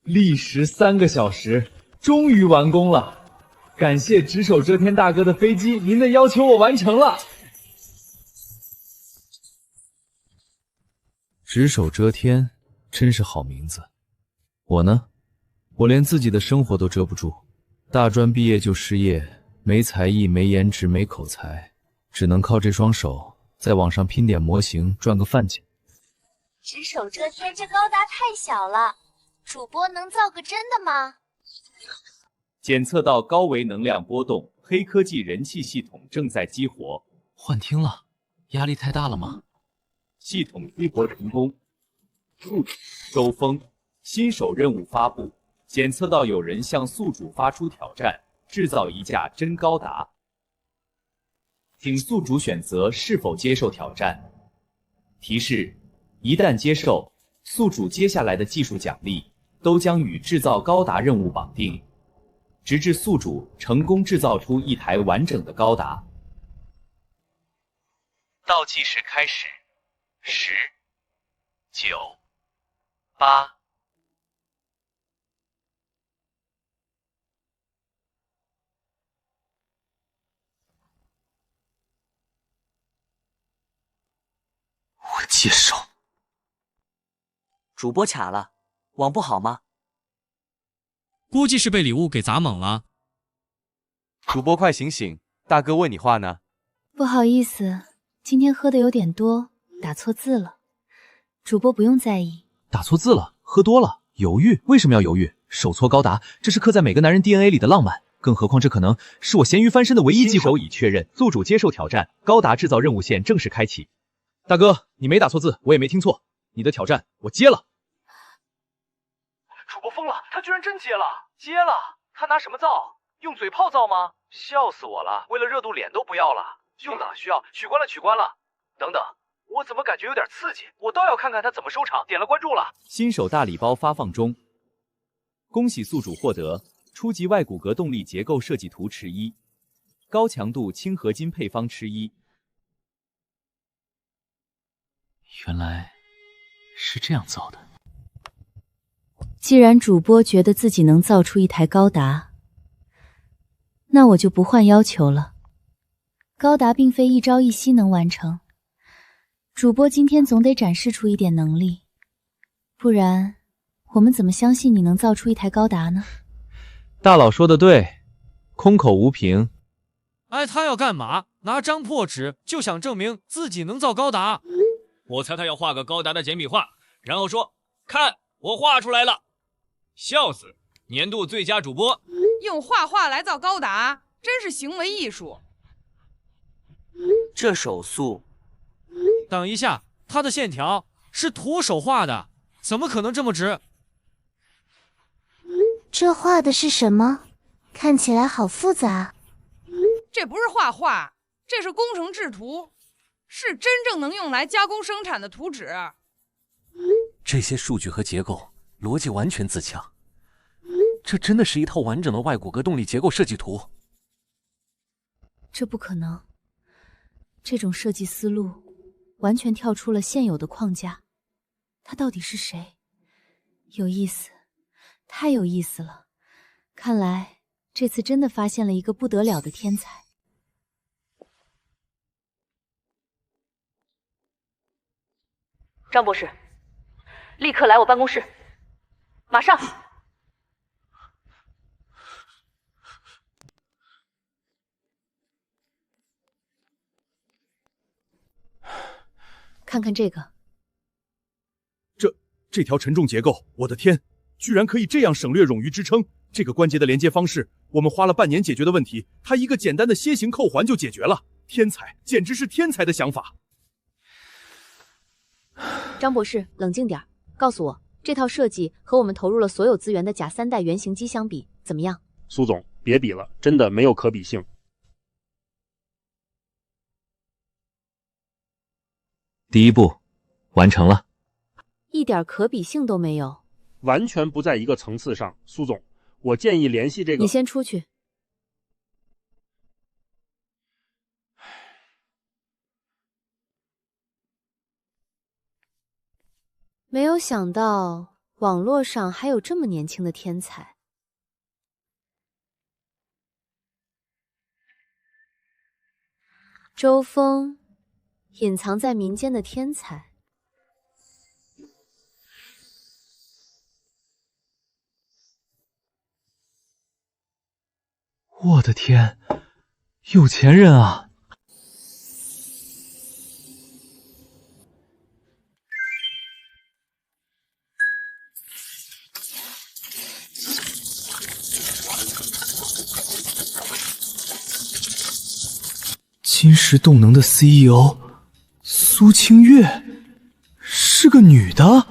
历时3个小时，终于完工了。感谢只手遮天大哥的飞机，您的要求我完成了。只手遮天，真是好名字。我呢，我连自己的生活都遮不住。大专毕业就失业，没才艺，没颜值，没口才，只能靠这双手在网上拼点模型赚个饭钱。只手遮天这高达太小了，主播能造个真的吗？检测到高维能量波动，黑科技人气系统正在激活。幻听了，压力太大了吗？系统激活成功。收风，新手任务发布。检测到有人向宿主发出挑战，制造一架真高达，请宿主选择是否接受挑战。提示：一旦接受，宿主接下来的技术奖励都将与制造高达任务绑定，直至宿主成功制造出一台完整的高达。倒计时开始，10、9、8。我接受。主播卡了，网不好吗？估计是被礼物给砸懵了。主播快醒醒，大哥问你话呢。不好意思，今天喝的有点多，打错字了。主播不用在意。打错字了，喝多了，犹豫？为什么要犹豫？手搓高达，这是刻在每个男人 DNA 里的浪漫。更何况这可能是我咸鱼翻身的唯一机会。新手已确认，宿主接受挑战，高达制造任务线正式开启。大哥，你没打错字，我也没听错，你的挑战我接了。主播疯了，他居然真接了！接了？他拿什么造？用嘴炮造吗？笑死我了！为了热度，脸都不要了。用党需要，取关了，取关了。等等，我怎么感觉有点刺激？我倒要看看他怎么收场。点了关注了。新手大礼包发放中，恭喜宿主获得初级外骨骼动力结构设计图池1，高强度轻合金配方池1。原来是这样造的。既然主播觉得自己能造出一台高达，那我就不换要求了。高达并非一朝一夕能完成，主播今天总得展示出一点能力，不然我们怎么相信你能造出一台高达呢？大佬说的对，空口无凭。哎，他要干嘛？拿张破纸就想证明自己能造高达？我猜他要画个高达的简笔画，然后说：“看，我画出来了。”笑死！年度最佳主播用画画来造高达，真是行为艺术。这手速……等一下，他的线条是徒手画的，怎么可能这么直？这画的是什么？看起来好复杂。这不是画画，这是工程制图，是真正能用来加工生产的图纸。这些数据和结构逻辑完全自洽，这真的是一套完整的外骨骼动力结构设计图。这不可能，这种设计思路完全跳出了现有的框架。他到底是谁？有意思，太有意思了。看来这次真的发现了一个不得了的天才。张博士，立刻来我办公室，马上！看看这个，这条承重结构，我的天，居然可以这样省略冗余支撑。这个关节的连接方式，我们花了半年解决的问题，它一个简单的楔形扣环就解决了。天才，简直是天才的想法。张博士，冷静点，告诉我，这套设计和我们投入了所有资源的假3代原型机相比，怎么样？苏总，别比了，真的没有可比性。第一步完成了，一点可比性都没有，完全不在一个层次上。苏总，我建议联系这个……你先出去。没有想到网络上还有这么年轻的天才。周峰，隐藏在民间的天才。我的天，有钱人啊！金石动能的 CEO 苏清月是个女的，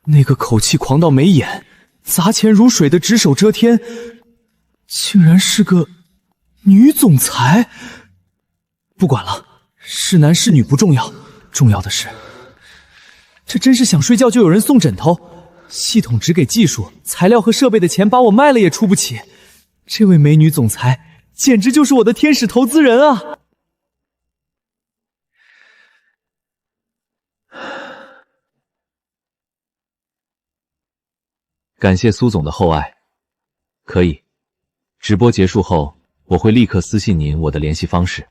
那个口气狂到没眼、砸钱如水的只手遮天，竟然是个女总裁。不管了，是男是女不重要，重要的是，这真是想睡觉就有人送枕头。系统只给技术、材料和设备的钱，把我卖了也出不起。这位美女总裁简直就是我的天使投资人啊！感谢苏总的厚爱，可以。直播结束后，我会立刻私信您我的联系方式。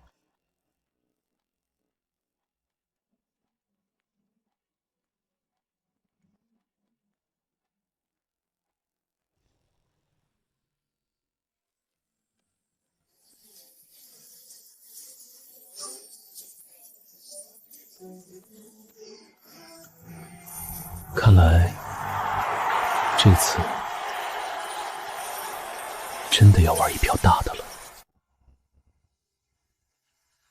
看来这次真的要玩一票大的了。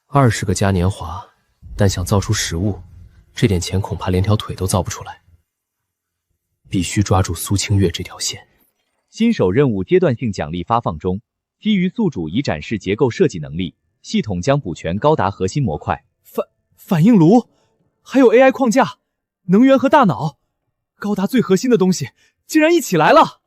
20个嘉年华，但想造出实物，这点钱恐怕连条腿都造不出来。必须抓住苏清月这条线。新手任务阶段性奖励发放中，基于宿主已展示结构设计能力，系统将补全高达核心模块、反应炉，还有 AI 框架、能源和大脑。高达最核心的东西竟然一起来了！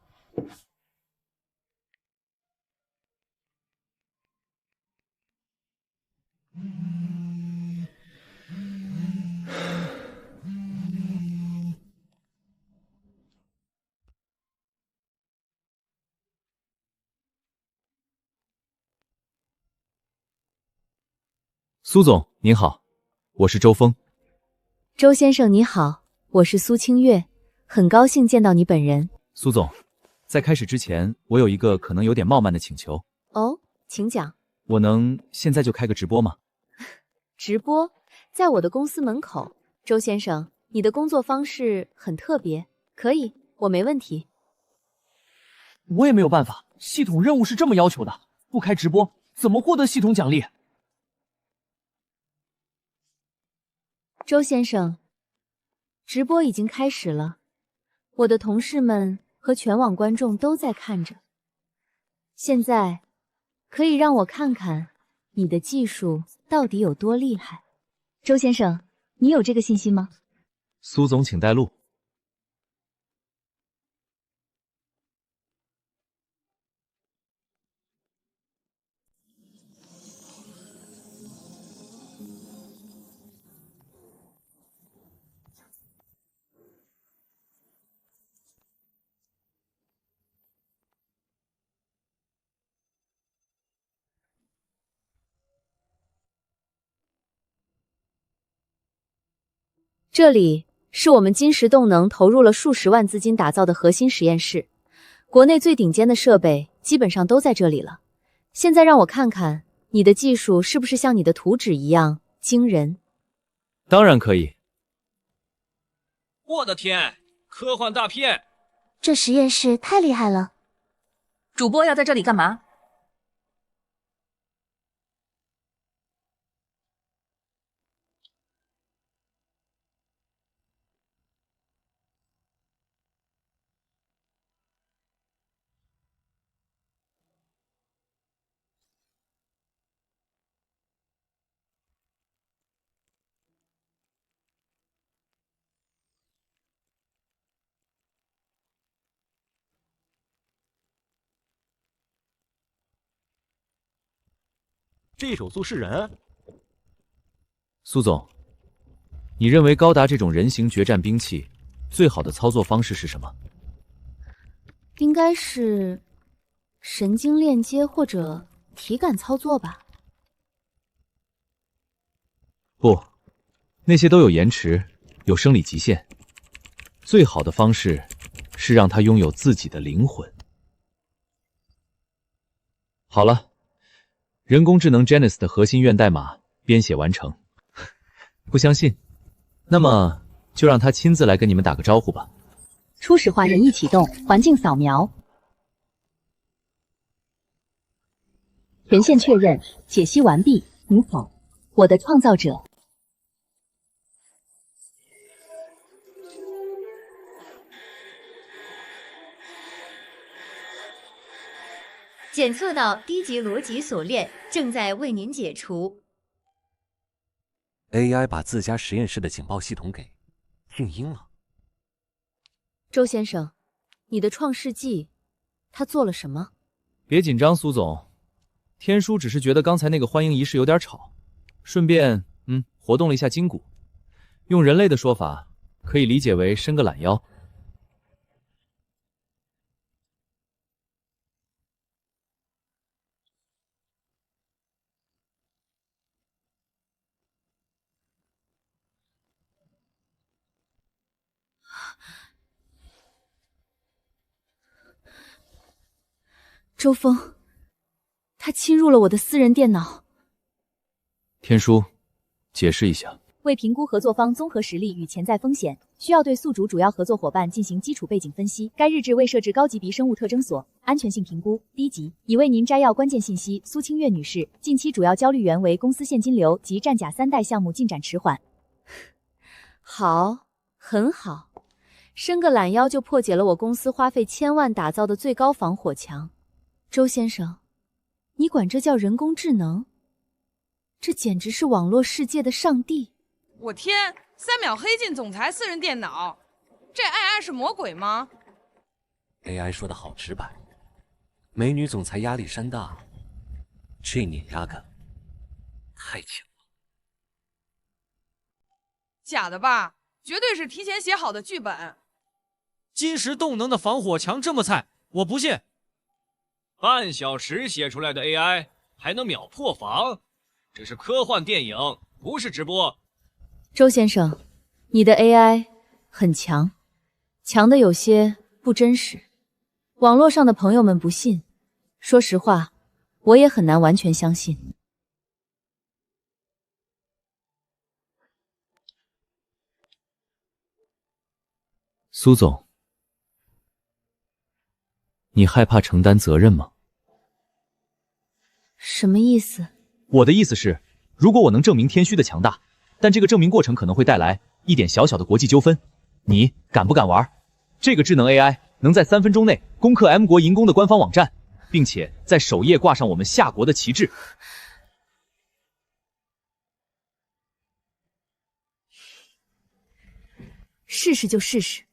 苏总您好，我是周峰。周先生你好，我是苏清月，很高兴见到你本人。苏总，在开始之前，我有一个可能有点冒昧的请求。哦，请讲。我能现在就开个直播吗？直播？在我的公司门口。周先生，你的工作方式很特别，可以，我没问题。我也没有办法，系统任务是这么要求的，不开直播怎么获得系统奖励？周先生，直播已经开始了，我的同事们和全网观众都在看着。现在，可以让我看看你的技术到底有多厉害。周先生，你有这个信心吗？苏总，请带路。这里是我们金石动能投入了数十万资金打造的核心实验室，国内最顶尖的设备基本上都在这里了。现在让我看看你的技术是不是像你的图纸一样惊人。当然可以。我的天，科幻大片！这实验室太厉害了。主播要在这里干嘛？这手速是人？苏总，你认为高达这种人形决战兵器最好的操作方式是什么？应该是神经链接或者体感操作吧。不，那些都有延迟，有生理极限。最好的方式是让他拥有自己的灵魂。好了，人工智能 Genesis 的核心源代码编写完成。不相信？那么就让他亲自来跟你们打个招呼吧。初始化人翼启动，环境扫描，权限确认，解析完毕。你好，我的创造者。检测到低级逻辑锁链，正在为您解除。AI 把自家实验室的警报系统给静音了。周先生，你的创世纪，他做了什么？别紧张，苏总。天叔只是觉得刚才那个欢迎仪式有点吵，顺便活动了一下筋骨。用人类的说法，可以理解为伸个懒腰。周峰，他侵入了我的私人电脑。天叔，解释一下。为评估合作方综合实力与潜在风险，需要对宿主主要合作伙伴进行基础背景分析。该日志未设置高级别生物特征锁，安全性评估低级。已为您摘要关键信息。苏清月女士，近期主要焦虑源为公司现金流及战甲3代项目进展迟缓。好，很好，伸个懒腰就破解了我公司花费1000万打造的最高防火墙。周先生，你管这叫人工智能？这简直是网络世界的上帝！我天，3秒黑进总裁私人电脑，这 AI 是魔鬼吗 ？AI 说的好直白，美女总裁压力山大，这碾压感太强了。假的吧？绝对是提前写好的剧本。金石动能的防火墙这么菜，我不信。半小时写出来的 AI 还能秒破防？这是科幻电影，不是直播。周先生，你的 AI 很强，强的有些不真实。网络上的朋友们不信，说实话，我也很难完全相信。苏总，你害怕承担责任吗？什么意思？我的意思是，如果我能证明天虚的强大，但这个证明过程可能会带来一点小小的国际纠纷，你敢不敢玩？这个智能 AI 能在3分钟内攻克 M 国银宫的官方网站，并且在首页挂上我们夏国的旗帜。试试就试试，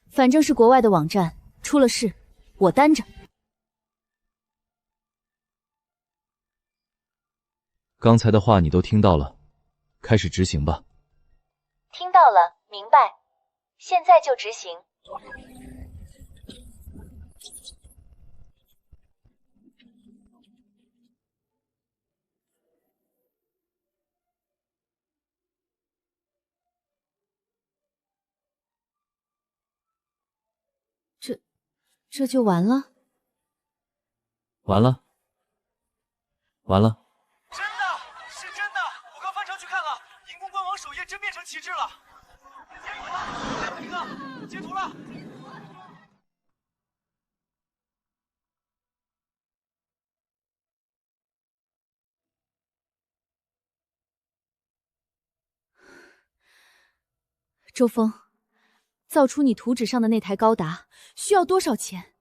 反正是国外的网站，出了事我担着。刚才的话你都听到了，开始执行吧。听到了，明白，现在就执行。这就完了？完了，完了。真的是真的，我刚翻墙去看了，银宫官网首页真变成旗帜了。一个截图了。周峰，造出你图纸上的那台高达需要多少钱？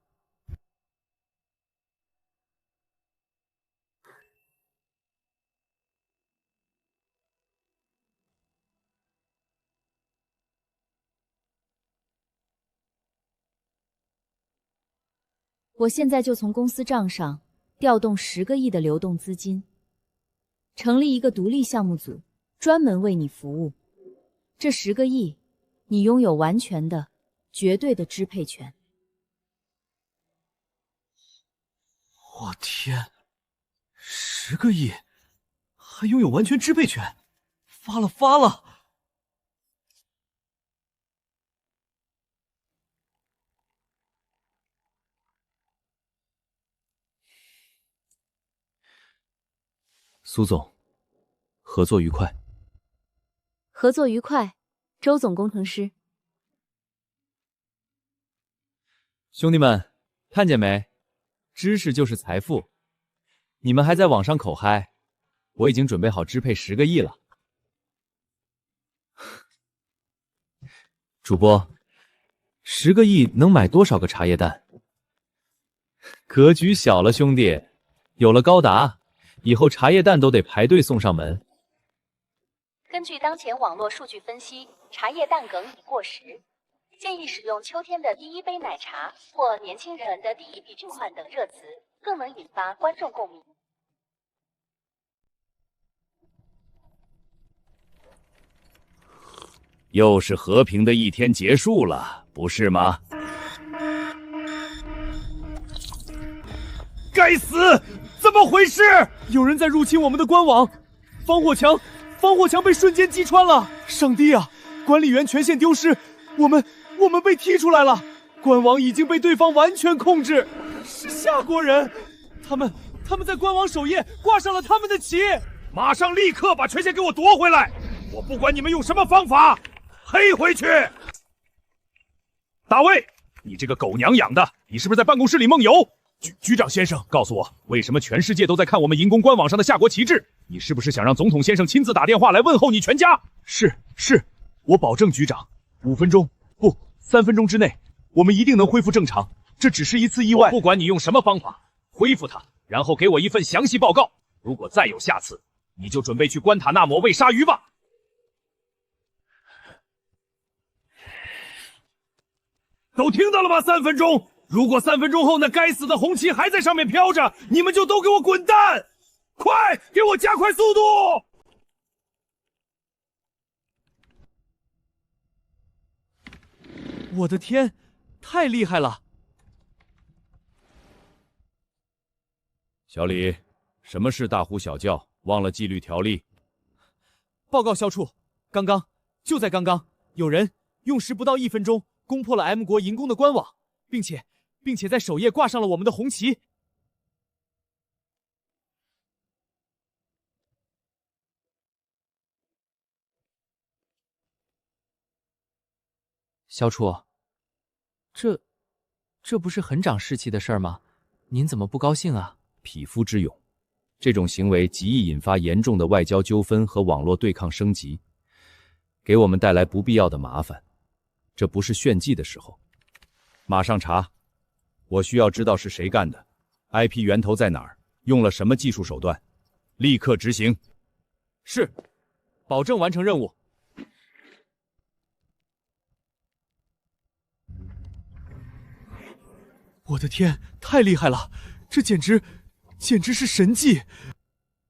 我现在就从公司账上调动10个亿的流动资金，成立一个独立项目组，专门为你服务。这10个亿你拥有完全的、绝对的支配权。我天，10个亿，还拥有完全支配权，发了发了！苏总，合作愉快。合作愉快，周总工程师。兄弟们，看见没？知识就是财富。你们还在网上口嗨，我已经准备好支配10个亿了。主播，10个亿能买多少个茶叶蛋？格局小了，兄弟。有了高达，以后茶叶蛋都得排队送上门。根据当前网络数据分析，茶叶蛋梗已过时，建议使用秋天的第一杯奶茶或年轻人的第一笔巨款等热词，更能引发观众共鸣。又是和平的一天结束了，不是吗？该死！怎么回事？有人在入侵我们的官网，防火墙被瞬间击穿了！上帝啊！管理员权限丢失，我们被踢出来了！官网已经被对方完全控制，是夏国人，他们在官网首页挂上了他们的旗！马上立刻把权限给我夺回来！我不管你们用什么方法，黑回去！大卫，你这个狗娘养的，你是不是在办公室里梦游？局长先生，告诉我，为什么全世界都在看我们银宫官网上的夏国旗帜？你是不是想让总统先生亲自打电话来问候你全家？是，我保证局长，5分钟不，3分钟之内，我们一定能恢复正常。这只是一次意外。我不管你用什么方法恢复它，然后给我一份详细报告。如果再有下次，你就准备去关塔那摩喂鲨鱼吧。都听到了吧？3分钟。如果3分钟后那该死的红旗还在上面飘着，你们就都给我滚蛋！快，给我加快速度！我的天，太厉害了！小李，什么事大呼小叫？忘了纪律条例？报告萧处，就在刚刚，有人用时不到1分钟攻破了 M 国银宫的官网，并且在首页挂上了我们的红旗。萧处，这不是很长士气的事儿吗？您怎么不高兴啊？匹夫之勇，这种行为极易引发严重的外交纠纷和网络对抗升级，给我们带来不必要的麻烦。这不是炫技的时候，马上查！我需要知道是谁干的 ，IP 源头在哪儿，用了什么技术手段，立刻执行。是，保证完成任务。我的天，太厉害了！这简直是神迹！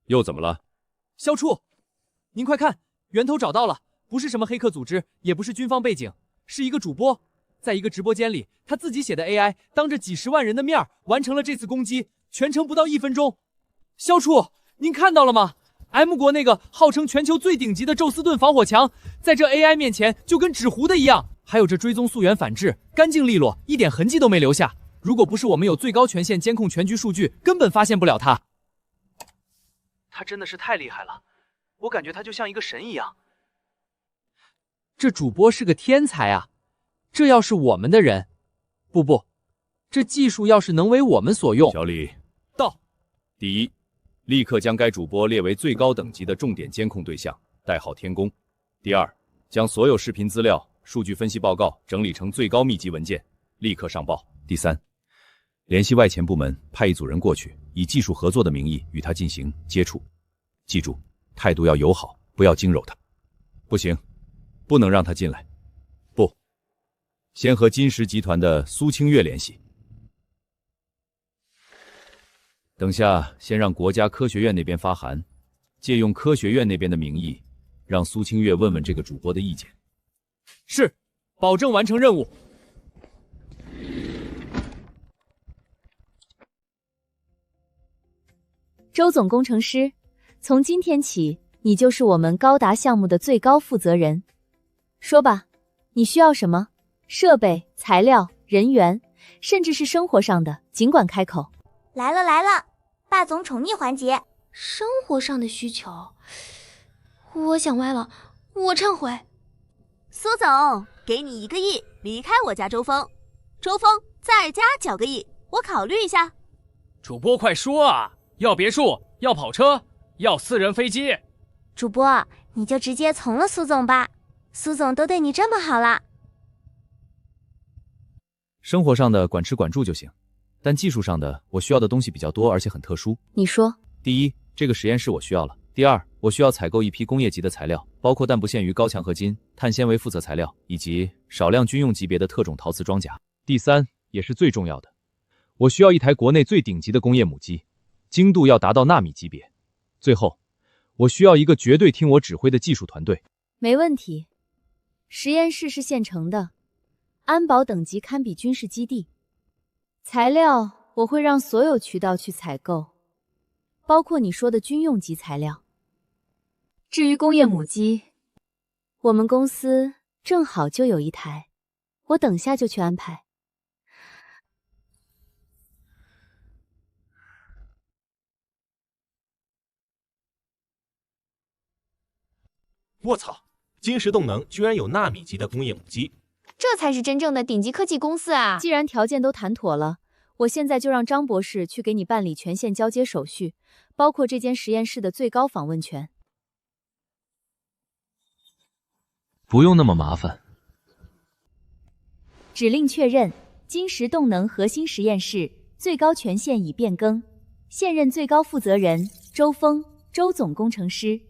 又怎么了？萧处，您快看，源头找到了，不是什么黑客组织，也不是军方背景，是一个主播，在一个直播间里，他自己写的 AI 当着几10万人的面完成了这次攻击，全程不到1分钟。萧处，您看到了吗？ M 国那个号称全球最顶级的宙斯盾防火墙，在这 AI 面前就跟纸糊的一样，还有这追踪溯源反制，干净利落，一点痕迹都没留下。如果不是我们有最高权限监控全局数据，根本发现不了他。他真的是太厉害了，我感觉他就像一个神一样。这主播是个天才啊！这要是我们的人，不，这技术要是能为我们所用，小李到。第一，立刻将该主播列为最高等级的重点监控对象，代号天宫。第二，将所有视频资料、数据分析报告整理成最高密集文件，立刻上报。第三，联系外前部门，派一组人过去，以技术合作的名义与他进行接触。记住，态度要友好，不要惊扰他。不行，不能让他进来。不，先和金石集团的苏清月联系。等下，先让国家科学院那边发函，借用科学院那边的名义，让苏清月问问这个主播的意见。是，保证完成任务。周总工程师，从今天起，你就是我们高达项目的最高负责人。说吧，你需要什么？设备、材料、人员，甚至是生活上的，尽管开口。来了，霸总宠溺环节，生活上的需求，我想歪了，我忏悔。苏总，给你1个亿，离开我家周峰。周峰再加9个亿，我考虑一下。主播快说啊！要别墅，要跑车，要私人飞机。主播，你就直接从了苏总吧，苏总都对你这么好了。生活上的管吃管住就行，但技术上的我需要的东西比较多，而且很特殊。你说。第一，这个实验室我需要了。第二，我需要采购一批工业级的材料，包括但不限于高强合金、碳纤维附色材料，以及少量军用级别的特种陶瓷装甲。第三，也是最重要的，我需要一台国内最顶级的工业母机，精度要达到纳米级别。最后，我需要一个绝对听我指挥的技术团队。没问题，实验室是现成的，安保等级堪比军事基地。材料我会让所有渠道去采购，包括你说的军用级材料。至于工业母机，我们公司正好就有一台，我等下就去安排。我操！金石动能居然有纳米级的工业母机，这才是真正的顶级科技公司啊！既然条件都谈妥了，我现在就让张博士去给你办理权限交接手续，包括这间实验室的最高访问权。不用那么麻烦。指令确认，金石动能核心实验室最高权限已变更，现任最高负责人周峰，周总工程师。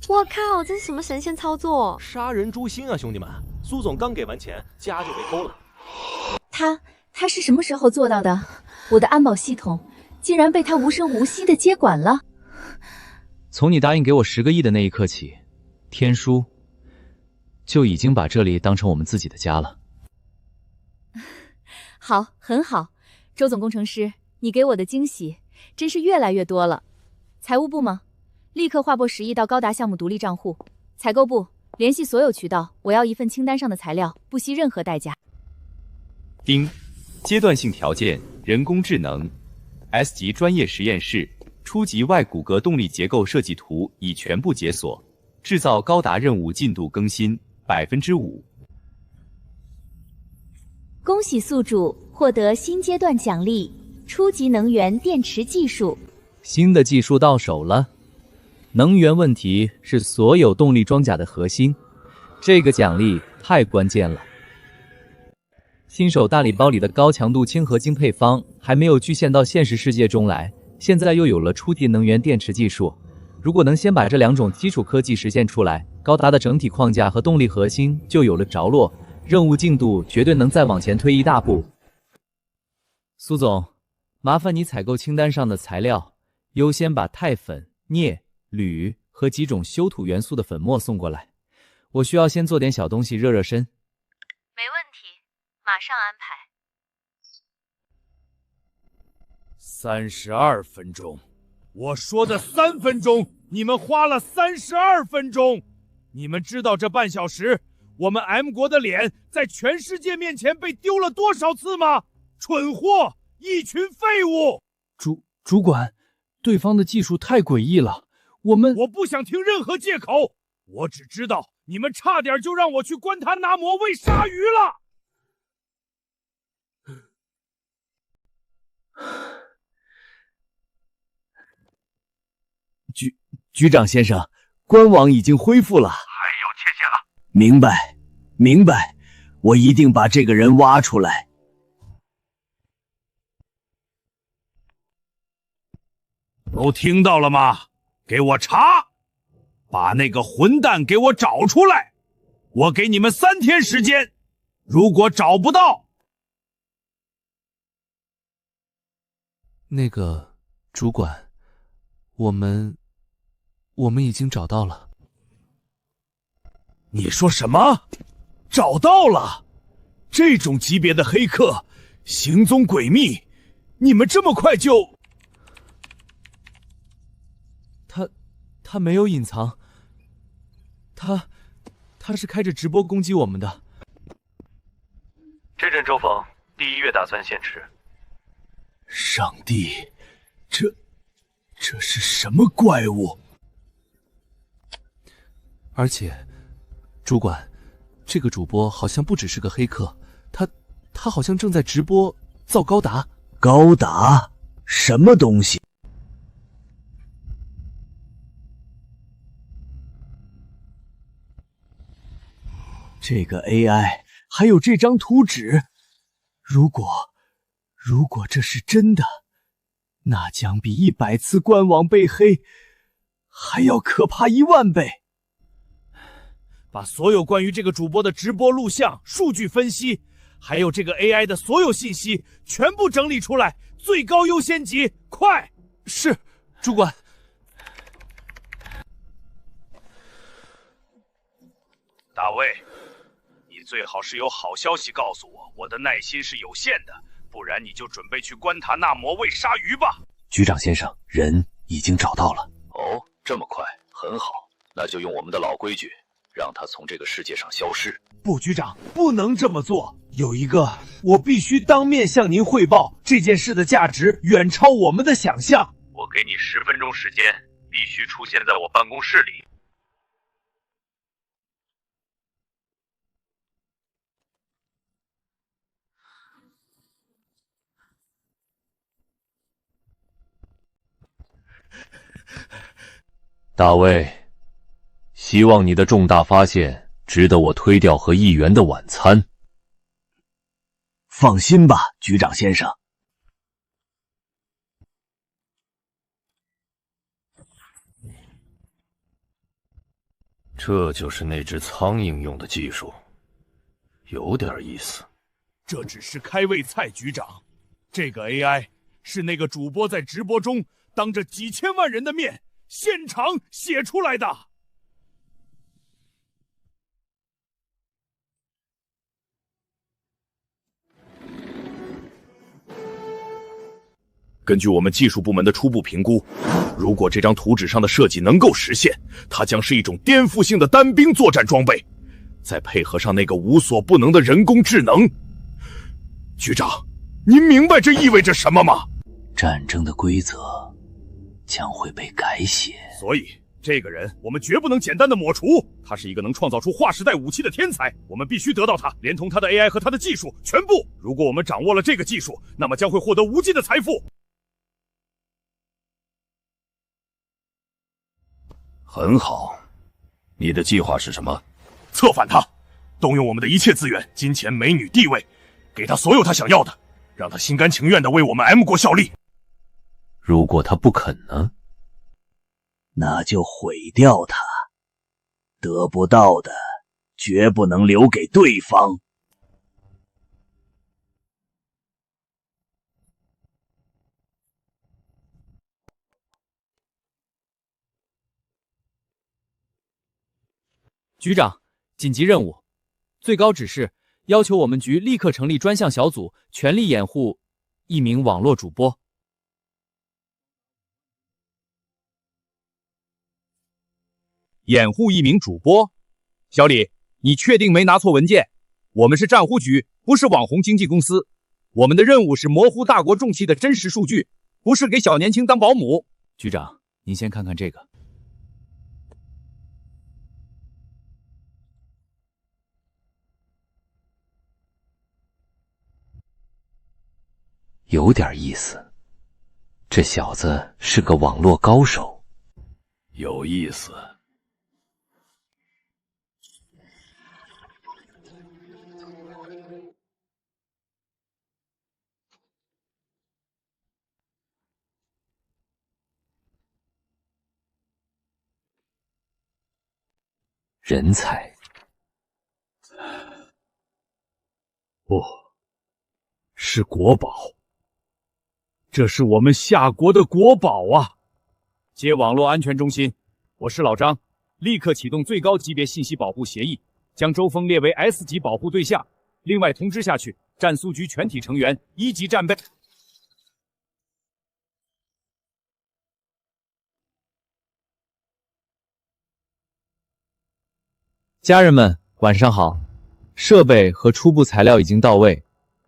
我靠，这是什么神仙操作？杀人诛心啊，兄弟们！苏总刚给完钱，家就被偷了。他是什么时候做到的？我的安保系统竟然被他无声无息的接管了。从你答应给我10个亿的那一刻起，天书就已经把这里当成我们自己的家了。好，很好，周总工程师，你给我的惊喜真是越来越多了。财务部吗？立刻划拨10亿到高达项目独立账户。采购部，联系所有渠道，我要一份清单上的材料，不惜任何代价。丁，阶段性条件：人工智能 S 级专业实验室，初级外骨骼动力结构设计图已全部解锁，制造高达任务进度更新5%。恭喜宿主获得新阶段奖励——初级能源电池技术。新的技术到手了。能源问题是所有动力装甲的核心，这个奖励太关键了。新手大礼包里的高强度氢合金配方还没有具现到现实世界中来，现在又有了初级能源电池技术。如果能先把这2种基础科技实现出来，高达的整体框架和动力核心就有了着落，任务进度绝对能再往前推一大步。苏总，麻烦你采购清单上的材料，优先把钛粉、镍、铝和几种修土元素的粉末送过来，我需要先做点小东西热热身。没问题，马上安排。32分钟，我说的3分钟，你们花了32分钟。你们知道这半小时，我们 M 国的脸在全世界面前被丢了多少次吗？蠢货，一群废物！主管，对方的技术太诡异了。我不想听任何借口，我只知道你们差点就让我去关塔那摩喂鲨鱼了。局长先生，官网已经恢复了。还有切线了。明白，我一定把这个人挖出来。都听到了吗？给我查，把那个混蛋给我找出来！我给你们3天时间，如果找不到，那个主管，我们已经找到了。你说什么？找到了？这种级别的黑客，行踪诡秘，你们这么快就……他没有隐藏，他是开着直播攻击我们的。这阵周峰，第1月打算限制。上帝，这是什么怪物？而且，主管，这个主播好像不只是个黑客，他好像正在直播造高达。高达？什么东西？这个 AI 还有这张图纸，如果这是真的，那将比100次官网被黑还要可怕10000倍。把所有关于这个主播的直播录像、数据分析，还有这个 AI 的所有信息，全部整理出来，最高优先级，快！是，主管。大卫，你最好是有好消息告诉我，我的耐心是有限的，不然你就准备去关塔那摩喂鲨鱼吧。局长先生，人已经找到了。哦，这么快，很好，那就用我们的老规矩，让他从这个世界上消失。不，局长，不能这么做。有一个，我必须当面向您汇报，这件事的价值远超我们的想象。我给你10分钟时间，必须出现在我办公室里。大卫，希望你的重大发现值得我推掉和议员的晚餐。放心吧，局长先生。这就是那只苍蝇用的技术，有点意思。这只是开胃菜，局长。这个 AI 是那个主播在直播中当着几千万人的面现场写出来的。根据我们技术部门的初步评估，如果这张图纸上的设计能够实现，它将是一种颠覆性的单兵作战装备，再配合上那个无所不能的人工智能。局长，您明白这意味着什么吗？战争的规则将会被改写，所以这个人我们绝不能简单的抹除。他是一个能创造出划时代武器的天才，我们必须得到他，连同他的 AI 和他的技术全部。如果我们掌握了这个技术，那么将会获得无尽的财富。很好，你的计划是什么？策反他，动用我们的一切资源，金钱、美女、地位，给他所有他想要的，让他心甘情愿的为我们 M 国效力。如果他不肯呢？那就毁掉他，得不到的绝不能留给对方。局长，紧急任务，最高指示要求我们局立刻成立专项小组，全力掩护一名网络主播。掩护一名主播？小李，你确定没拿错文件？我们是战忽局，不是网红经纪公司。我们的任务是模糊大国重器的真实数据，不是给小年轻当保姆。局长，您先看看这个。有点意思，这小子是个网络高手。有意思。人才。不，是国宝。这是我们夏国的国宝啊！接网络安全中心，我是老张，立刻启动最高级别信息保护协议，将周峰列为 S 级保护对象，另外通知下去，战苏局全体成员1级战备。家人们，晚上好。设备和初步材料已经到位，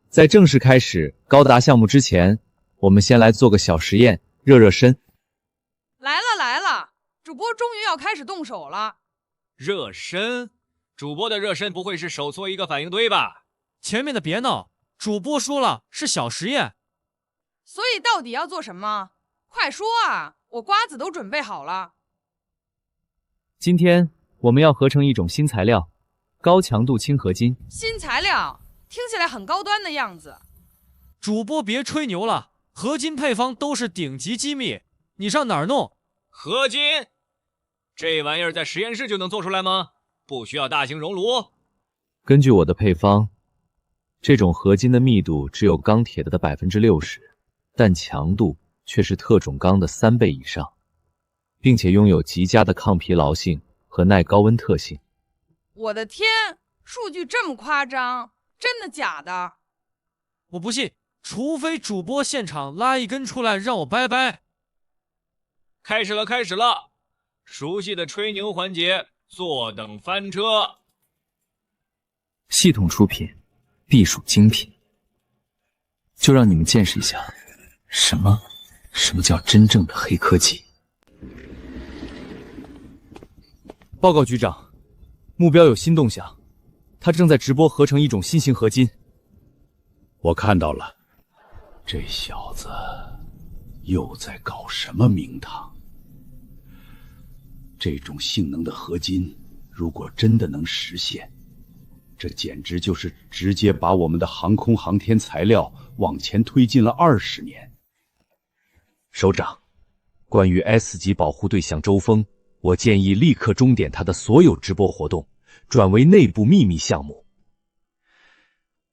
在正式开始高达项目之前，我们先来做个小实验，热热身。来了，主播终于要开始动手了。热身？主播的热身不会是手搓一个反应堆吧？前面的别闹，主播说了是小实验。所以到底要做什么？快说啊！我瓜子都准备好了。今天我们要合成一种新材料，高强度氢合金。新材料听起来很高端的样子。主播别吹牛了，合金配方都是顶级机密，你上哪儿弄？合金？这玩意儿在实验室就能做出来吗？不需要大型熔炉？根据我的配方，这种合金的密度只有钢铁的60%，但强度却是特种钢的3倍以上，并且拥有极佳的抗疲劳性和耐高温特性。我的天，数据这么夸张，真的假的？我不信，除非主播现场拉一根出来让我掰掰。开始了！熟悉的吹牛环节，坐等翻车。系统出品，必属精品。就让你们见识一下，什么叫真正的黑科技。报告局长，目标有新动向，他正在直播合成一种新型合金。我看到了，这小子又在搞什么名堂？这种性能的合金，如果真的能实现，这简直就是直接把我们的航空航天材料往前推进了20年。首长，关于 S 级保护对象周峰，我建议立刻终点他的所有直播活动，转为内部秘密项目。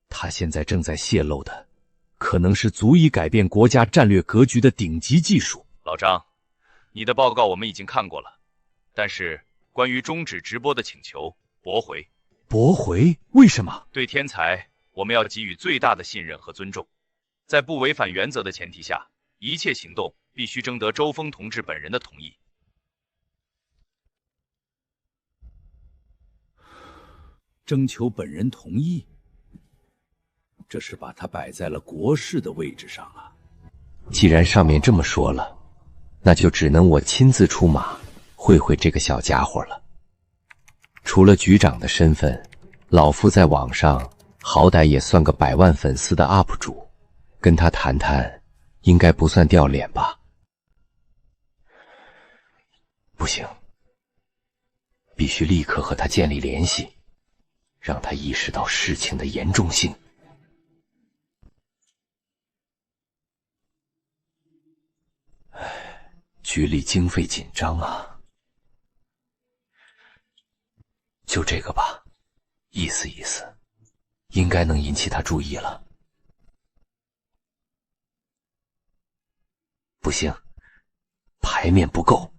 他现在正在泄露的，可能是足以改变国家战略格局的顶级技术。老张，你的报告我们已经看过了，但是关于终止直播的请求驳回。驳回？为什么？对天才，我们要给予最大的信任和尊重，在不违反原则的前提下，一切行动必须征得周峰同志本人的同意。征求本人同意，这是把他摆在了国事的位置上啊。既然上面这么说了，那就只能我亲自出马，会这个小家伙了。除了局长的身份，老夫在网上好歹也算个100万粉丝的 UP 主，跟他谈谈，应该不算掉脸吧？不行，必须立刻和他建立联系，让他意识到事情的严重性。局里经费紧张啊。就这个吧，意思意思，应该能引起他注意了。不行，牌面不够。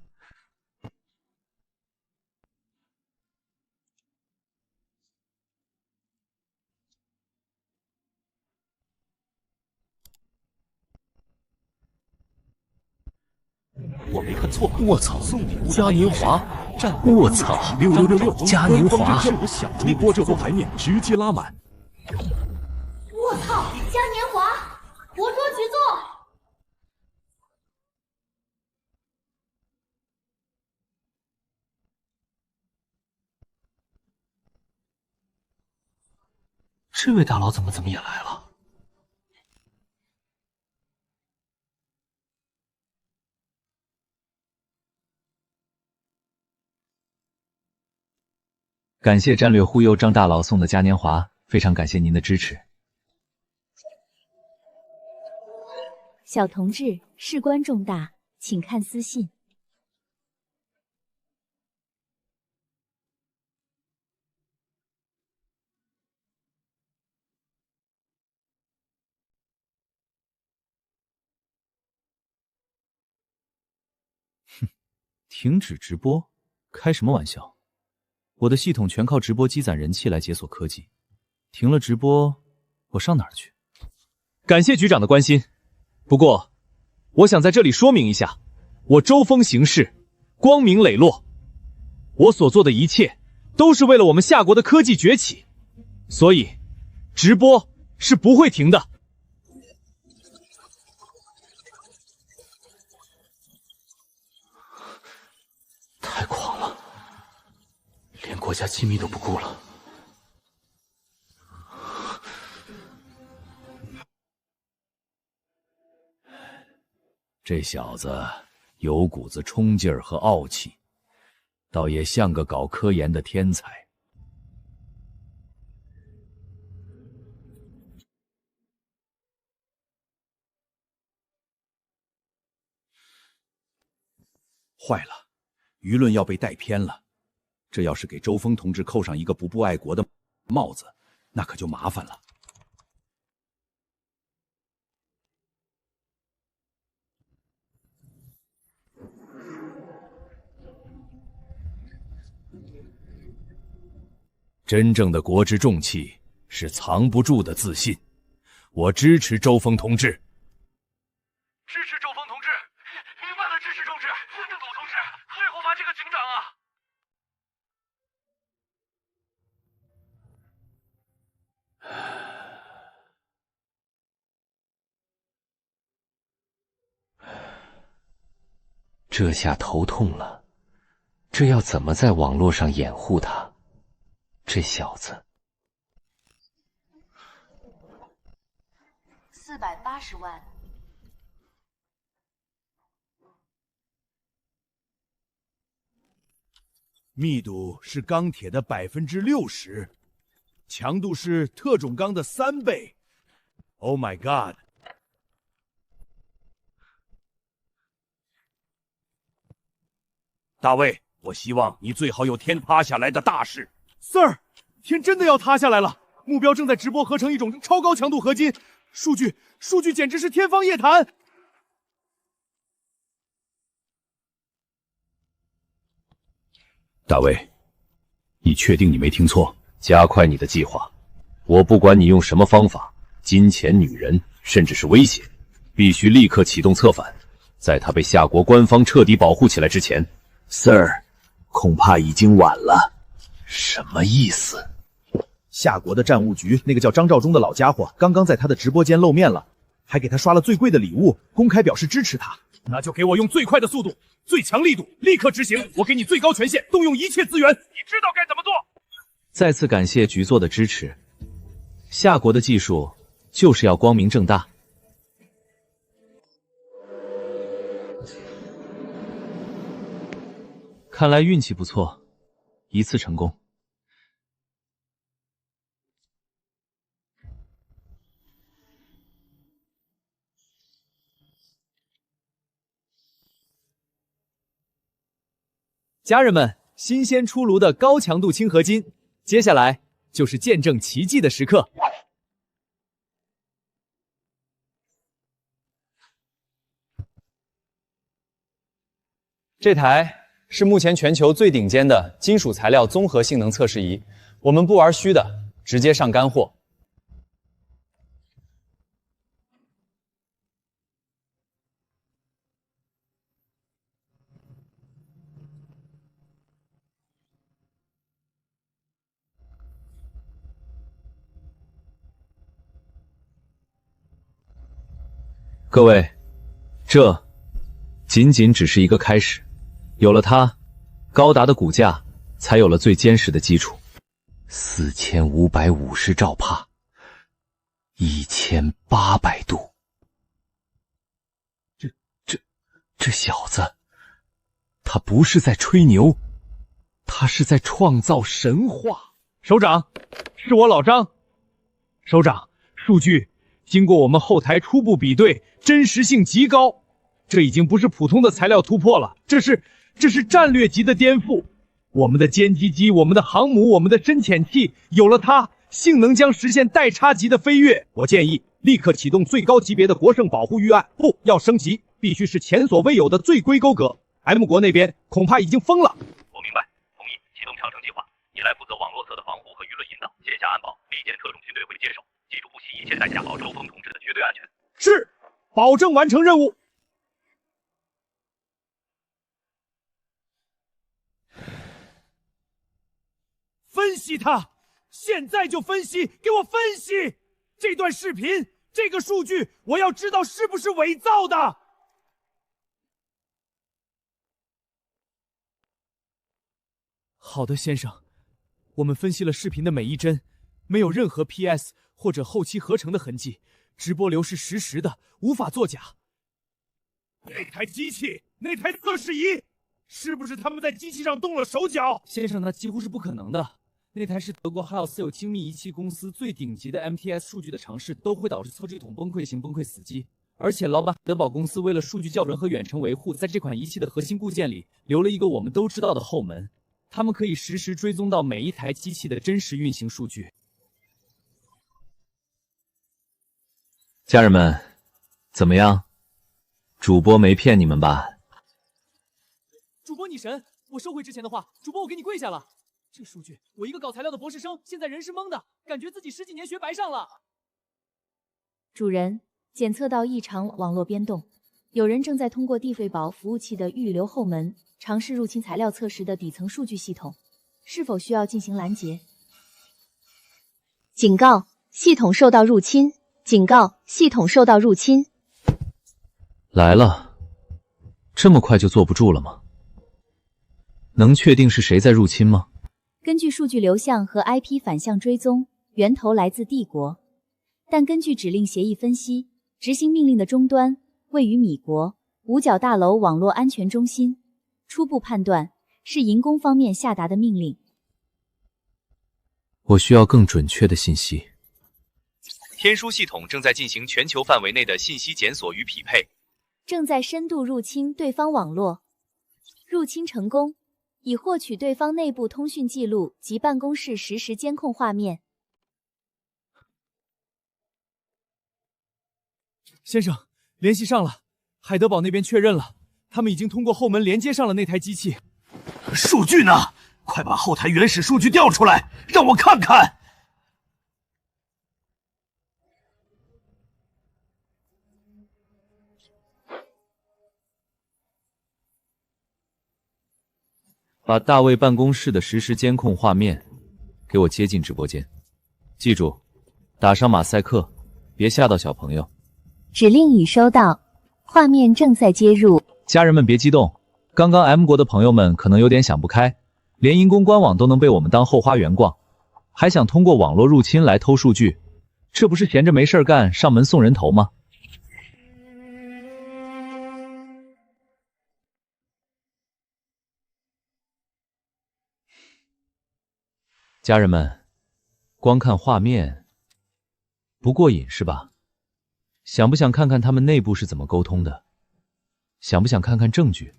我没看错，我操！嘉年华，我操！666，嘉年华，主播这副牌面直接拉满。我操！嘉年华，活捉局座。这位大佬怎么也来了？感谢战略忽悠张大佬送的嘉年华，非常感谢您的支持。小同志，事关重大，请看私信。停止直播？开什么玩笑！我的系统全靠直播积攒人气来解锁科技，停了直播，我上哪儿去？感谢局长的关心，不过我想在这里说明一下，我周峰行事光明磊落，我所做的一切都是为了我们夏国的科技崛起，所以直播是不会停的。太狂了，连国家机密都不顾了。这小子有股子冲劲儿和傲气，倒也像个搞科研的天才。坏了，舆论要被带偏了。这要是给周峰同志扣上一个不顾爱国的帽子，那可就麻烦了。真正的国之重器是藏不住的自信。我支持周峰同志。支持周峰同志，明白了，支持同志，郑总同志，最后罚这个警长啊！这下头痛了，这要怎么在网络上掩护他？这小子480万。密度是钢铁的60%，强度是特种钢的3倍。Oh my god！ 大卫，我希望你最好有天塌下来的大事。Sir， 天真的要塌下来了！目标正在直播合成一种超高强度合金，数据简直是天方夜谭。大卫，你确定你没听错？加快你的计划，我不管你用什么方法，金钱、女人，甚至是威胁，必须立刻启动策反，在他被夏国官方彻底保护起来之前。Sir， 恐怕已经晚了。什么意思？夏国的战务局那个叫张召忠的老家伙，刚刚在他的直播间露面了，还给他刷了最贵的礼物，公开表示支持他。那就给我用最快的速度、最强力度，立刻执行！我给你最高权限，动用一切资源，你知道该怎么做。再次感谢局座的支持。夏国的技术就是要光明正大。看来运气不错，一次成功。家人们，新鲜出炉的高强度轻合金，接下来就是见证奇迹的时刻。这台是目前全球最顶尖的金属材料综合性能测试仪，我们不玩虚的，直接上干货。各位，这仅仅只是一个开始，有了它，高达的骨架才有了最坚实的基础。4550兆帕，1800度。这小子，他不是在吹牛，他是在创造神话。首长，是我老张。首长，数据经过我们后台初步比对，真实性极高。这已经不是普通的材料突破了，这是战略级的颠覆。我们的歼击机、我们的航母、我们的深潜器，有了它，性能将实现代差级的飞跃。我建议立刻启动最高级别的国殇保护预案，不要升级，必须是前所未有的最规勾格。M 国那边恐怕已经疯了。我明白，同意启动长城计划，你来负责网络侧的防护和舆论引导，接下安保，立意见特种军队会接手，记住不惜一切代价保周峰同志的绝对安全。是，保证完成任务。分析它，现在就分析，给我分析这段视频，这个数据，我要知道是不是伪造的。好的，先生，我们分析了视频的每一帧，没有任何 PS 或者后期合成的痕迹，直播流是实时的，无法作假。那台机器，那台测试仪，是不是他们在机器上动了手脚？先生，那几乎是不可能的。那台是德国还有私有精密仪器公司最顶级的 MTS 数据的尝试，都会导致测这桶崩溃型崩溃死机。而且老板德宝公司为了数据校准和远程维护，在这款仪器的核心部件里留了一个我们都知道的后门，他们可以实时追踪到每一台机器的真实运行数据。家人们，怎么样？主播没骗你们吧？主播你神，我收回之前的话，主播我给你跪下了。这数据，我一个搞材料的博士生，现在人是懵的，感觉自己10几年学白上了。主人，检测到异常网络变动，有人正在通过地费宝服务器的预留后门尝试入侵材料测试的底层数据系统，是否需要进行拦截？警告，系统受到入侵！警告，系统受到入侵！来了，这么快就坐不住了吗？能确定是谁在入侵吗？根据数据流向和 IP 反向追踪，源头来自帝国，但根据指令协议分析，执行命令的终端位于米国五角大楼网络安全中心。初步判断是银宫方面下达的命令。我需要更准确的信息。天书系统正在进行全球范围内的信息检索与匹配，正在深度入侵对方网络，入侵成功，已获取对方内部通讯记录及办公室实时监控画面。先生，联系上了，海德堡那边确认了，他们已经通过后门连接上了那台机器。数据呢？快把后台原始数据调出来，让我看看。把大卫办公室的实时监控画面给我接进直播间，记住，打上马赛克，别吓到小朋友。指令已收到，画面正在接入。家人们别激动，刚刚 M 国的朋友们可能有点想不开，连银宫官网都能被我们当后花园逛，还想通过网络入侵来偷数据，这不是闲着没事干上门送人头吗？家人们，光看画面不过瘾是吧？想不想看看他们内部是怎么沟通的？想不想看看证据？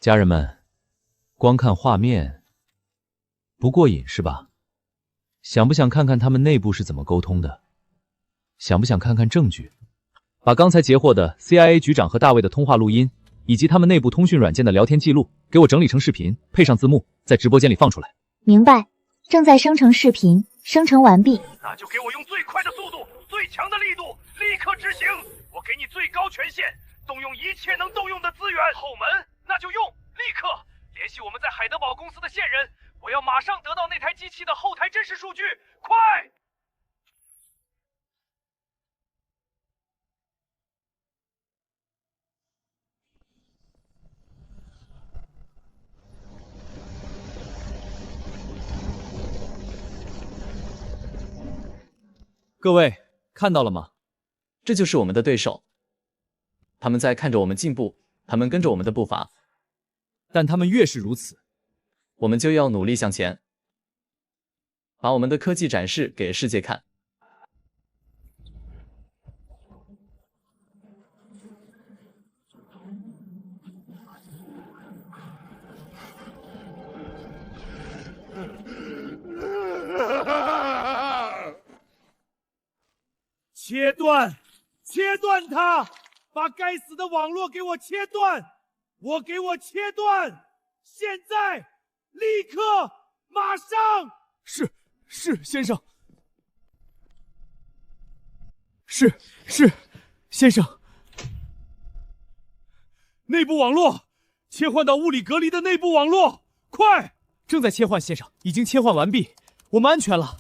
家人们，光看画面不过瘾是吧？想不想看看他们内部是怎么沟通的？想不想看看证据？把刚才截获的 CIA 局长和大卫的通话录音，以及他们内部通讯软件的聊天记录，给我整理成视频，配上字幕，在直播间里放出来。明白，正在生成视频，生成完毕。那就给我用最快的速度、最强的力度，立刻执行！我给你最高权限，动用一切能动用的资源。后门，那就用，立刻联系我们在海德堡公司的线人，我要马上得到那台机器的后台真实数据，快！各位看到了吗？这就是我们的对手，他们在看着我们进步，他们跟着我们的步伐，但他们越是如此，我们就要努力向前，把我们的科技展示给世界看。切断，切断它！把该死的网络给我切断！给我切断！现在，立刻，马上！是，先生。是，先生。内部网络，切换到物理隔离的内部网络，快！正在切换，先生，已经切换完毕，我们安全了。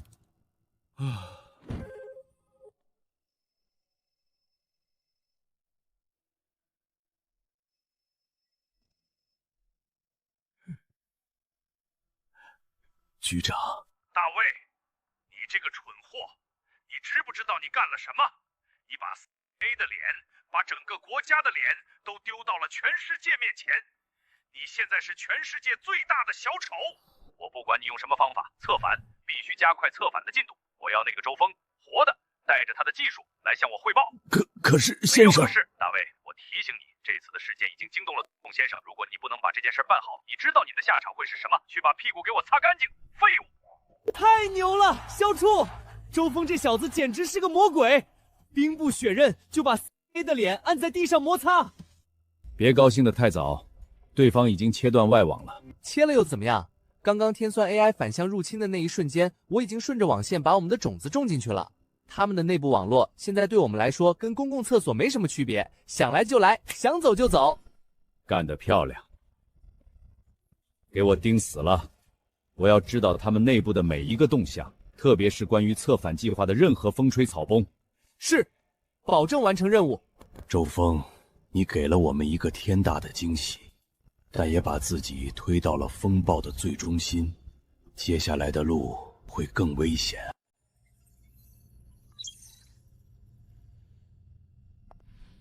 局长，大卫，你这个蠢货，你知不知道你干了什么？你把 A 的脸，把整个国家的脸都丢到了全世界面前。你现在是全世界最大的小丑。我不管你用什么方法策反，必须加快策反的进度。我要那个周峰活的，带着他的技术来向我汇报。可是，先生，可是，大卫，我提醒你，这次的事件已经惊动了董先生。如果你不能把这件事办好，你知道你的下场会是什么？去把屁股给我擦干净，废物！太牛了，萧处！周峰这小子简直是个魔鬼，兵不血刃就把 A 的脸按在地上摩擦。别高兴得太早，对方已经切断外网了。切了又怎么样？刚刚天算 AI 反向入侵的那一瞬间，我已经顺着网线把我们的种子种进去了。他们的内部网络现在对我们来说跟公共厕所没什么区别，想来就来，想走就走。干得漂亮！给我盯死了！我要知道他们内部的每一个动向，特别是关于策反计划的任何风吹草动。是，保证完成任务。周峰，你给了我们一个天大的惊喜，但也把自己推到了风暴的最中心，接下来的路会更危险。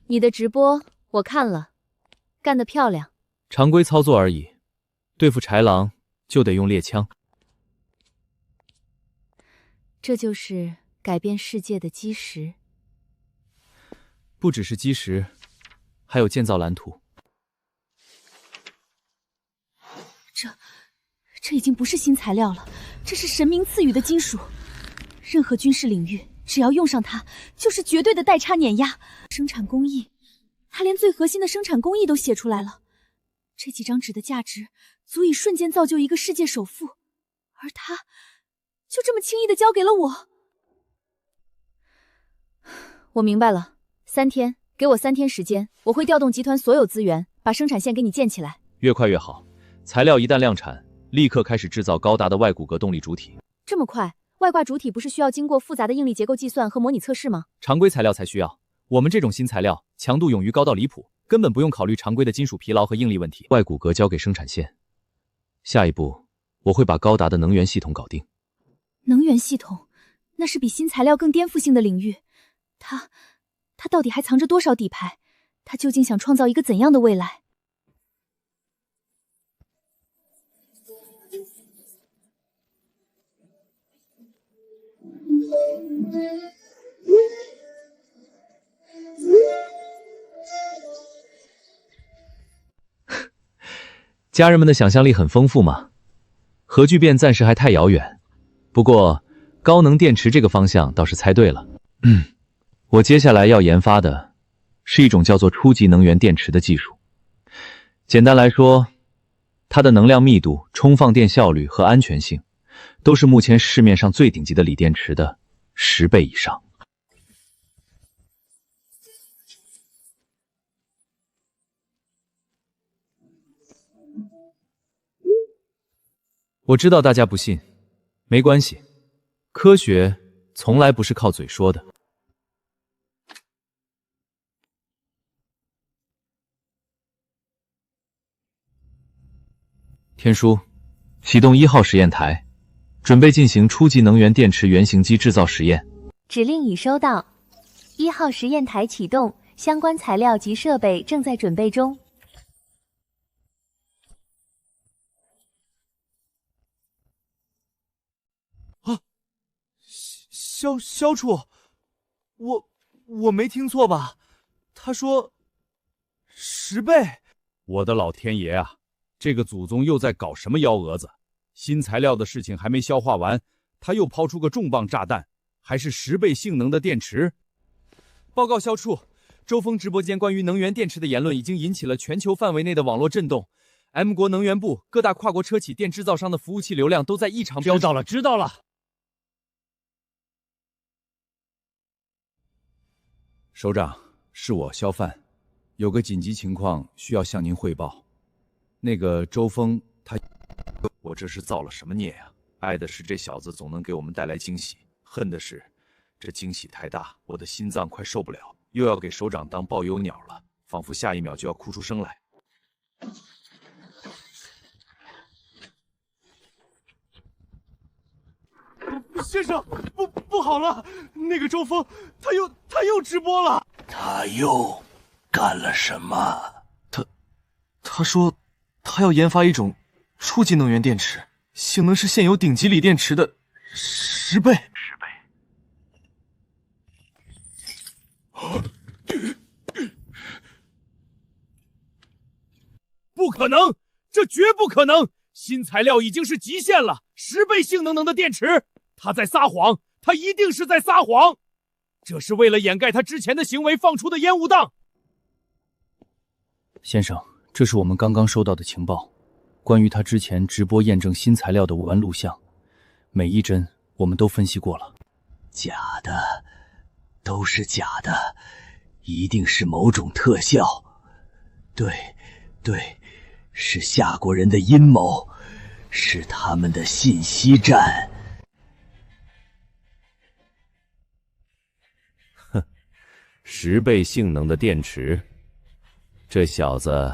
你的直播我看了，干得漂亮。常规操作而已，对付豺狼就得用猎枪。这就是改变世界的基石。不只是基石，还有建造蓝图。这已经不是新材料了，这是神明赐予的金属。任何军事领域，只要用上它，就是绝对的代差碾压。生产工艺，他连最核心的生产工艺都写出来了。这几张纸的价值，足以瞬间造就一个世界首富，而他，就这么轻易的交给了我。我明白了，3天，给我3天时间，我会调动集团所有资源，把生产线给你建起来。越快越好。材料一旦量产，立刻开始制造高达的外骨骼动力主体。这么快？外挂主体不是需要经过复杂的应力结构计算和模拟测试吗？常规材料才需要，我们这种新材料强度勇于高到离谱，根本不用考虑常规的金属疲劳和应力问题。外骨骼交给生产线，下一步我会把高达的能源系统搞定。能源系统，那是比新材料更颠覆性的领域。它到底还藏着多少底牌？它究竟想创造一个怎样的未来？家人们的想象力很丰富嘛。核聚变暂时还太遥远，不过高能电池这个方向倒是猜对了。我接下来要研发的是一种叫做初级能源电池的技术。简单来说，它的能量密度、充放电效率和安全性都是目前市面上最顶级的锂电池的10倍以上。我知道大家不信，没关系，科学从来不是靠嘴说的。天书，启动1号实验台，准备进行初级能源电池原型机制造实验。指令已收到，1号实验台启动，相关材料及设备正在准备中。萧处，我没听错吧？他说10倍。我的老天爷啊！这个祖宗又在搞什么幺蛾子？新材料的事情还没消化完，他又抛出个重磅炸弹，还是10倍性能的电池。报告萧处，周峰直播间关于能源电池的言论已经引起了全球范围内的网络震动。M 国能源部各大跨国车企电制造商的服务器流量都在异常知道了，知道了。首长，是我肖范，有个紧急情况需要向您汇报。那个周峰他，我这是造了什么孽呀？爱的是这小子总能给我们带来惊喜，恨的是这惊喜太大，我的心脏快受不了，又要给首长当报忧鸟了，仿佛下一秒就要哭出声来。先生，不好了，那个周峰他又直播了。他又干了什么？他说他要研发一种初级能源电池，性能是现有顶级锂电池的10倍。不可能，这绝不可能！新材料已经是极限了，10倍性能的电池，他在撒谎，他一定是在撒谎，这是为了掩盖他之前的行为放出的烟雾弹。先生，这是我们刚刚收到的情报，关于他之前直播验证新材料的5万录像，每一帧我们都分析过了。假的，都是假的，一定是某种特效。对，是夏国人的阴谋，是他们的信息战。哼，10倍性能的电池，这小子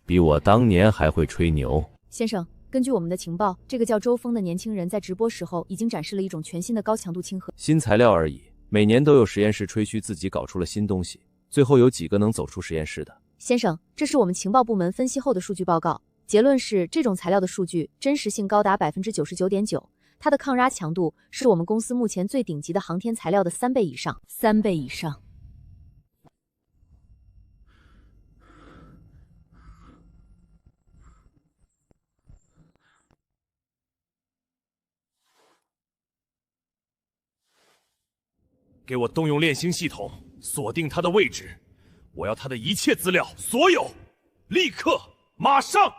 比我当年还会吹牛。先生，根据我们的情报，这个叫周峰的年轻人在直播时候已经展示了一种全新的高强度亲和。新材料而已，每年都有实验室吹嘘自己搞出了新东西，最后有几个能走出实验室的？先生，这是我们情报部门分析后的数据报告，结论是这种材料的数据真实性高达 99.9%， 它的抗压强度是我们公司目前最顶级的航天材料的3倍以上。3倍以上。给我动用链星系统，锁定他的位置。我要他的一切资料，所有，立刻，马上！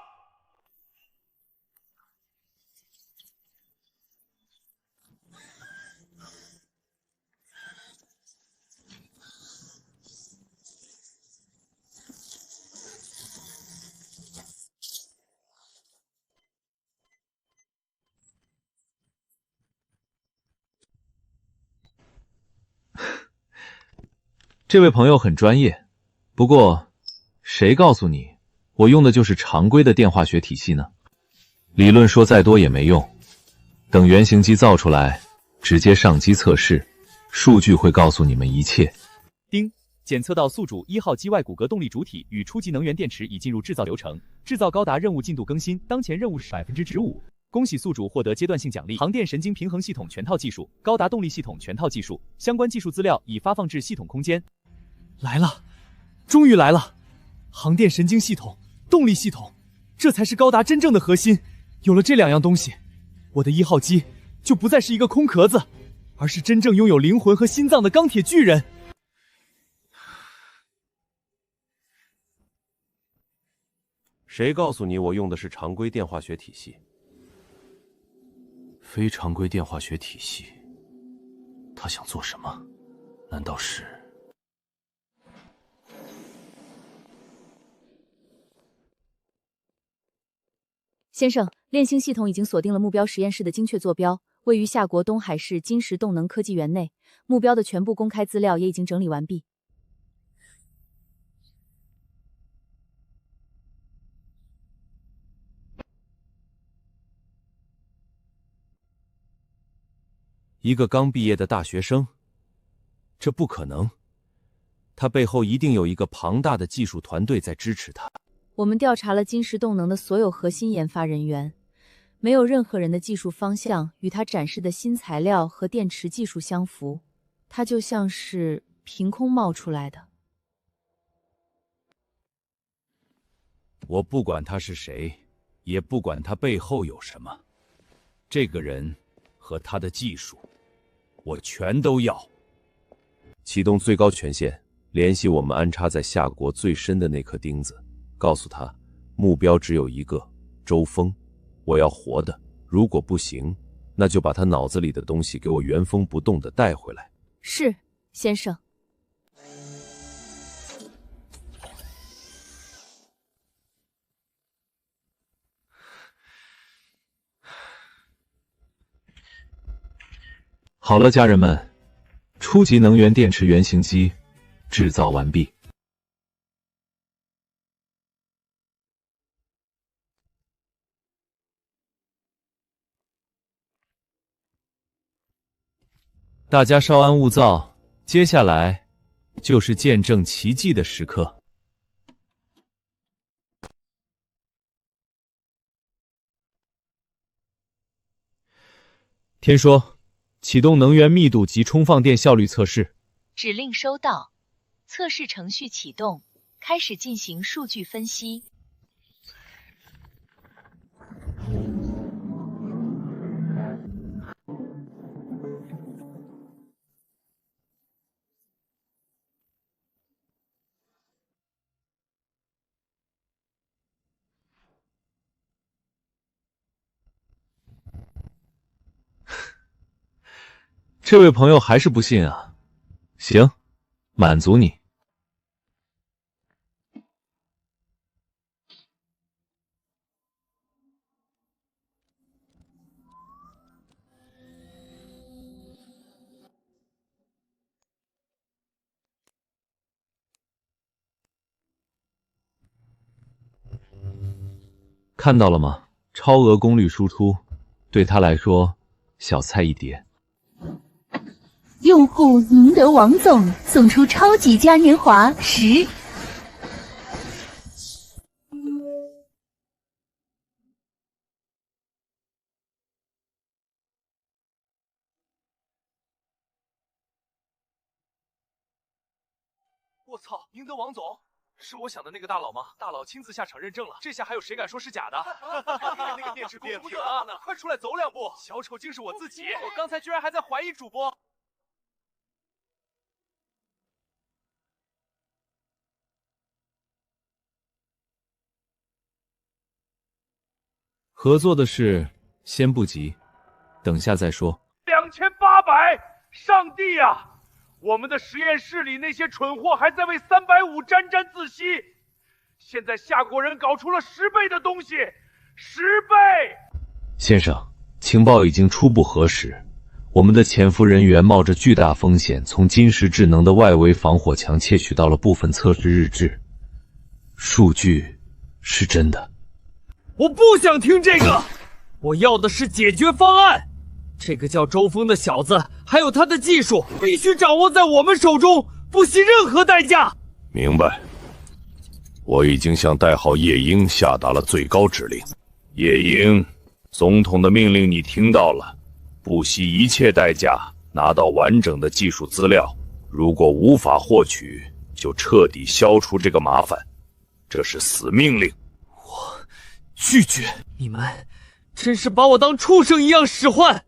这位朋友很专业，不过，谁告诉你我用的就是常规的电化学体系呢？理论说再多也没用，等原型机造出来，直接上机测试，数据会告诉你们一切。丁，检测到宿主1号机外骨骼动力主体与初级能源电池已进入制造流程，制造高达任务进度更新，当前任务是15%。恭喜宿主获得阶段性奖励：航电神经平衡系统全套技术、高达动力系统全套技术，相关技术资料已发放至系统空间。来了，终于来了！航电神经系统、动力系统，这才是高达真正的核心。有了这2样东西，我的1号机就不再是一个空壳子，而是真正拥有灵魂和心脏的钢铁巨人。谁告诉你我用的是常规电化学体系？非常规电化学体系，他想做什么？难道是……先生，链星系统已经锁定了目标实验室的精确坐标，位于夏国东海市金石动能科技园内。目标的全部公开资料也已经整理完毕。一个刚毕业的大学生，这不可能。他背后一定有一个庞大的技术团队在支持他。我们调查了金石动能的所有核心研发人员，没有任何人的技术方向与他展示的新材料和电池技术相符，他就像是凭空冒出来的。我不管他是谁，也不管他背后有什么，这个人和他的技术，我全都要。启动最高权限，联系我们安插在夏国最深的那颗钉子。告诉他，目标只有一个，周峰，我要活的。如果不行，那就把他脑子里的东西给我原封不动的带回来。是，先生。好了，家人们，初级能源电池原型机制造完毕。大家稍安勿躁，接下来就是见证奇迹的时刻。天说，启动能源密度及充放电效率测试。指令收到，测试程序启动，开始进行数据分析。这位朋友还是不信啊？行，满足你。看到了吗？超额功率输出，对他来说小菜一碟。用户赢得王总送出超级嘉年华10。我操！赢得王总，是我想的那个大佬吗？大佬亲自下场认证了，这下还有谁敢说是假的？那个电池公不可怕呢，快出来走两步！小丑竟是我自己，我刚才居然还在怀疑主播。合作的事先不急，等下再说。2800，上帝呀！我们的实验室里那些蠢货还在为350沾沾自喜，现在夏国人搞出了10倍的东西，10倍！先生，情报已经初步核实，我们的潜伏人员冒着巨大风险，从金石智能的外围防火墙窃取到了部分测试日志，数据是真的。我不想听这个，我要的是解决方案。这个叫周峰的小子，还有他的技术，必须掌握在我们手中，不惜任何代价。明白。我已经向代号夜莺下达了最高指令。夜莺，总统的命令你听到了，不惜一切代价拿到完整的技术资料，如果无法获取，就彻底消除这个麻烦，这是死命令。拒绝！你们真是把我当畜生一样使唤！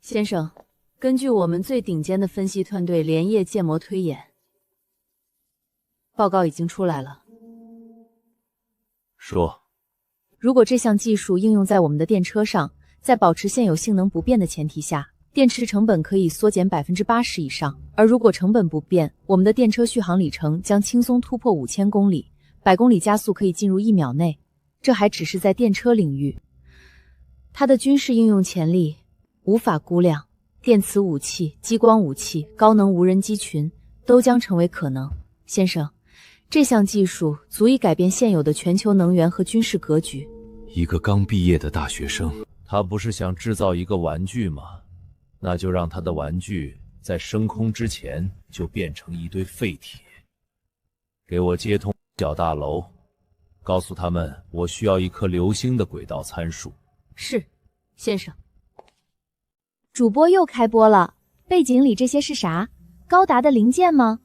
先生，根据我们最顶尖的分析团队连夜建模推演，报告已经出来了。说，如果这项技术应用在我们的电车上，在保持现有性能不变的前提下，电池成本可以缩减80%以上。而如果成本不变，我们的电车续航里程将轻松突破5000公里，100公里加速可以进入1秒内。这还只是在电车领域，它的军事应用潜力无法估量，电磁武器、激光武器、高能无人机群都将成为可能。先生，这项技术足以改变现有的全球能源和军事格局。一个刚毕业的大学生，他不是想制造一个玩具吗？那就让他的玩具在升空之前就变成一堆废铁。给我接通小大楼，告诉他们我需要一颗流星的轨道参数。是，先生。主播又开播了，背景里这些是啥？高达的零件吗？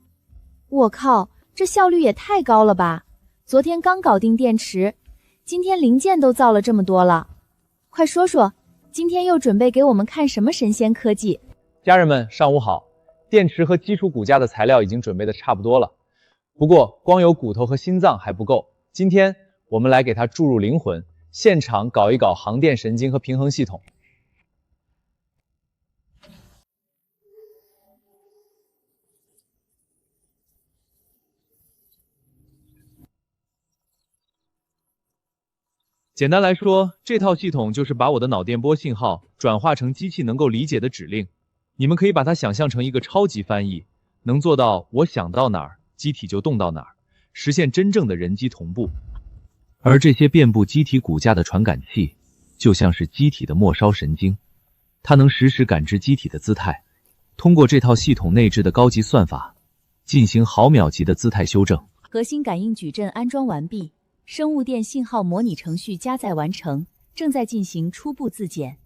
我靠，这效率也太高了吧！昨天刚搞定电池，今天零件都造了这么多了。快说说，今天又准备给我们看什么神仙科技？家人们，上午好！电池和基础骨架的材料已经准备的差不多了，不过光有骨头和心脏还不够。今天我们来给它注入灵魂，现场搞一搞航电神经和平衡系统。简单来说，这套系统就是把我的脑电波信号转化成机器能够理解的指令。你们可以把它想象成一个超级翻译，能做到我想到哪儿，机体就动到哪儿，实现真正的人机同步。而这些遍布机体骨架的传感器，就像是机体的末梢神经，它能实时感知机体的姿态，通过这套系统内置的高级算法，进行毫秒级的姿态修正。核心感应矩阵安装完毕。生物电信号模拟程序加载完成，正在进行初步自检。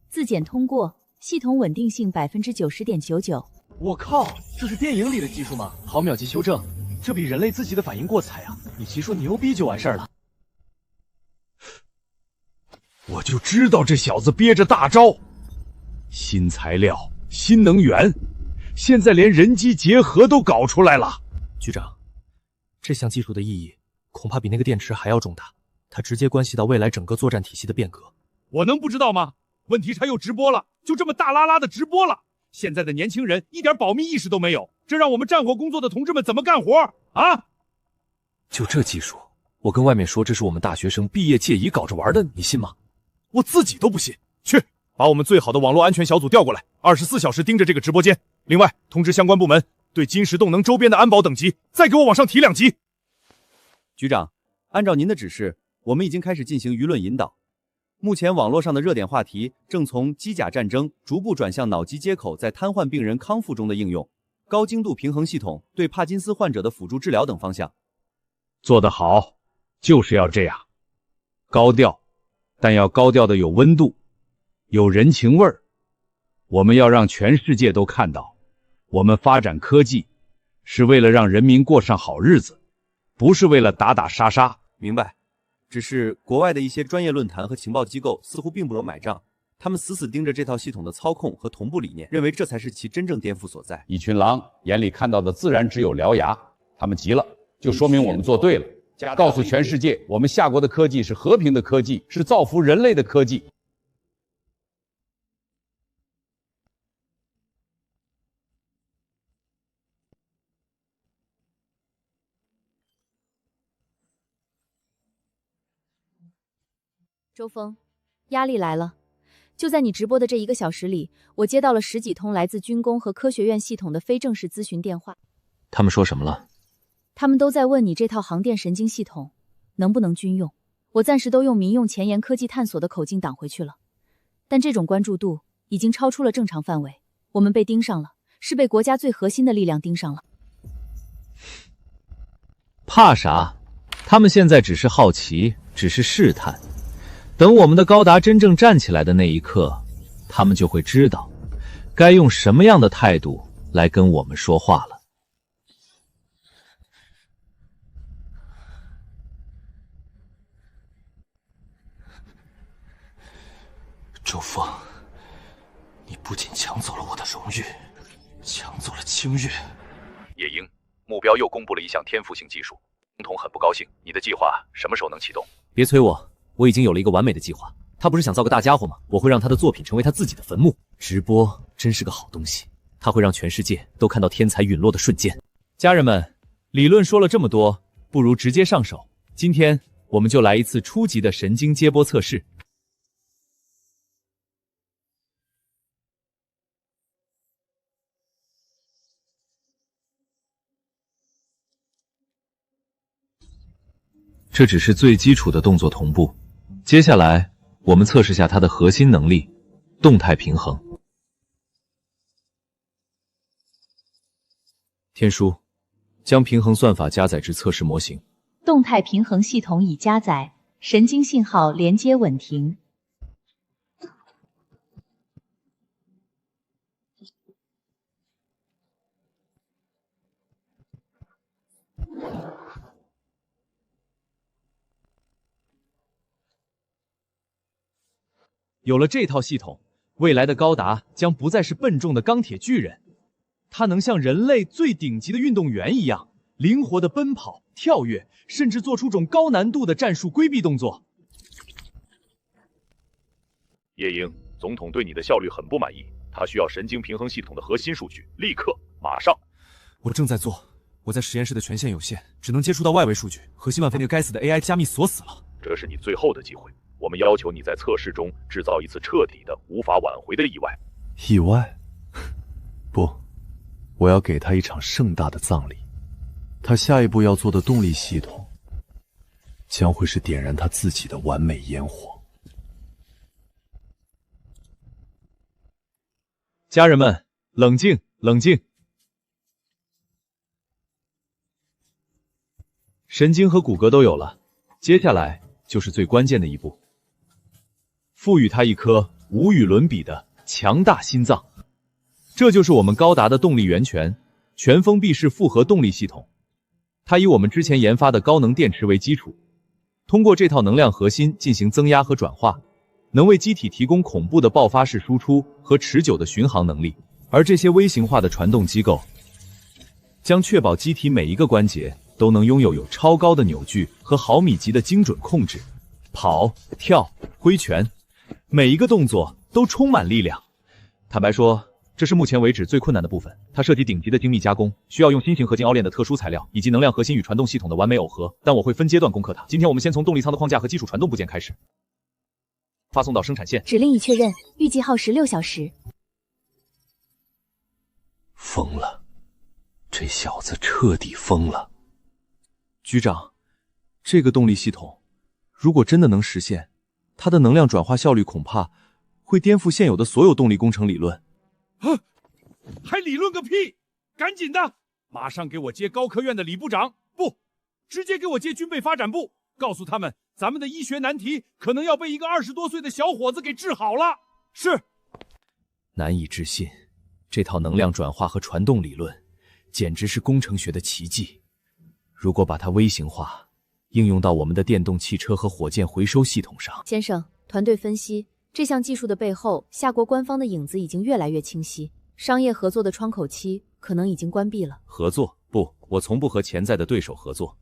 自检通过，系统稳定性90.99%。我靠，这是电影里的技术吗？毫秒级修正，这比人类自己的反应过载啊！你齐说牛逼就完事儿了。我就知道这小子憋着大招，新材料、新能源，现在连人机结合都搞出来了。局长，这项技术的意义恐怕比那个电池还要重大，它直接关系到未来整个作战体系的变革。我能不知道吗？问题是它又直播了，就这么大拉拉的直播了。现在的年轻人一点保密意识都没有，这让我们战火工作的同志们怎么干活啊？就这技术，我跟外面说这是我们大学生毕业借疑搞着玩的，你信吗？我自己都不信。去，把我们最好的网络安全小组调过来，24小时盯着这个直播间。另外，通知相关部门对金石动能周边的安保等级再给我往上提2级。局长，按照您的指示，我们已经开始进行舆论引导。目前网络上的热点话题正从机甲战争逐步转向脑机接口在瘫痪病人康复中的应用、高精度平衡系统对帕金斯患者的辅助治疗等方向。做得好，就是要这样，高调，但要高调的有温度，有人情味儿。我们要让全世界都看到，我们发展科技是为了让人民过上好日子，不是为了打打杀杀。明白。只是国外的一些专业论坛和情报机构似乎并不能买账，他们死死盯着这套系统的操控和同步理念，认为这才是其真正颠覆所在。一群狼眼里看到的自然只有獠牙，他们急了，就说明我们做对了，告诉全世界，我们夏国的科技是和平的科技，是造福人类的科技。周峰，压力来了。就在你直播的这1个小时里，我接到了10几通来自军工和科学院系统的非正式咨询电话。他们说什么了？他们都在问你这套航电神经系统能不能军用。我暂时都用民用前沿科技探索的口径挡回去了，但这种关注度已经超出了正常范围。我们被盯上了，是被国家最核心的力量盯上了。怕啥？他们现在只是好奇，只是试探。等我们的高达真正站起来的那一刻，他们就会知道该用什么样的态度来跟我们说话了。周峰，你不仅抢走了我的荣誉，抢走了清月。夜鹰，目标又公布了一项天赋性技术，总统很不高兴。你的计划什么时候能启动？别催我，我已经有了一个完美的计划。他不是想造个大家伙吗？我会让他的作品成为他自己的坟墓。直播真是个好东西，他会让全世界都看到天才陨落的瞬间。家人们，理论说了这么多，不如直接上手。今天我们就来一次初级的神经接波测试。这只是最基础的动作同步，接下来我们测试下它的核心能力——动态平衡。天书，将平衡算法加载至测试模型。动态平衡系统已加载，神经信号连接稳停。有了这套系统，未来的高达将不再是笨重的钢铁巨人，它能像人类最顶级的运动员一样，灵活的奔跑、跳跃，甚至做出种高难度的战术规避动作。夜莺，总统对你的效率很不满意，他需要神经平衡系统的核心数据，立刻，马上。我正在做，我在实验室的权限有限，只能接触到外围数据。核心万费那个该死的 AI 加密锁死了。这是你最后的机会，我们要求你在测试中制造一次彻底的、无法挽回的意外。意外？不，我要给他一场盛大的葬礼。他下一步要做的动力系统，将会是点燃他自己的完美烟火。家人们，冷静，冷静。神经和骨骼都有了，接下来就是最关键的一步，赋予它一颗无与伦比的强大心脏。这就是我们高达的动力源泉，全封闭式复合动力系统。它以我们之前研发的高能电池为基础，通过这套能量核心进行增压和转化，能为机体提供恐怖的爆发式输出和持久的巡航能力。而这些微型化的传动机构将确保机体每一个关节都能拥有超高的扭矩和毫米级的精准控制，跑、跳、挥拳，每一个动作都充满力量。坦白说，这是目前为止最困难的部分，它涉及顶级的精密加工，需要用新型合金凹炼的特殊材料，以及能量核心与传动系统的完美耦合。但我会分阶段攻克它。今天我们先从动力舱的框架和基础传动部件开始，发送到生产线。指令已确认，预计耗时6小时。疯了，这小子彻底疯了。局长，这个动力系统如果真的能实现，它的能量转化效率恐怕会颠覆现有的所有动力工程理论。还理论个屁！赶紧的，马上给我接高科院的李部长，不，直接给我接军备发展部，告诉他们咱们的医学难题可能要被一个20多岁的小伙子给治好了。是。难以置信，这套能量转化和传动理论简直是工程学的奇迹。如果把它微型化，应用到我们的电动汽车和火箭回收系统上。先生，团队分析，这项技术的背后，夏国官方的影子已经越来越清晰，商业合作的窗口期可能已经关闭了。合作？不，我从不和潜在的对手合作。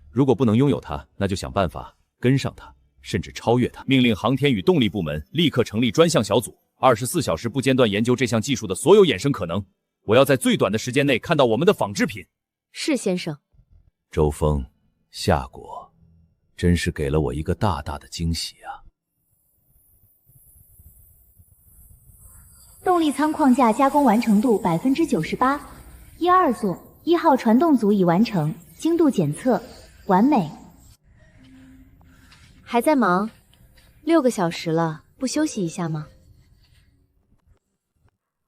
如果不能拥有它，那就想办法跟上它，甚至超越它。命令航天与动力部门立刻成立专项小组，24小时不间断研究这项技术的所有衍生可能。我要在最短的时间内看到我们的仿制品。是，先生。周峰，夏国，真是给了我一个大大的惊喜啊！动力舱框架加工完成度98%，12组1号传动组已完成，精度检测完美。还在忙？6个小时了，不休息一下吗？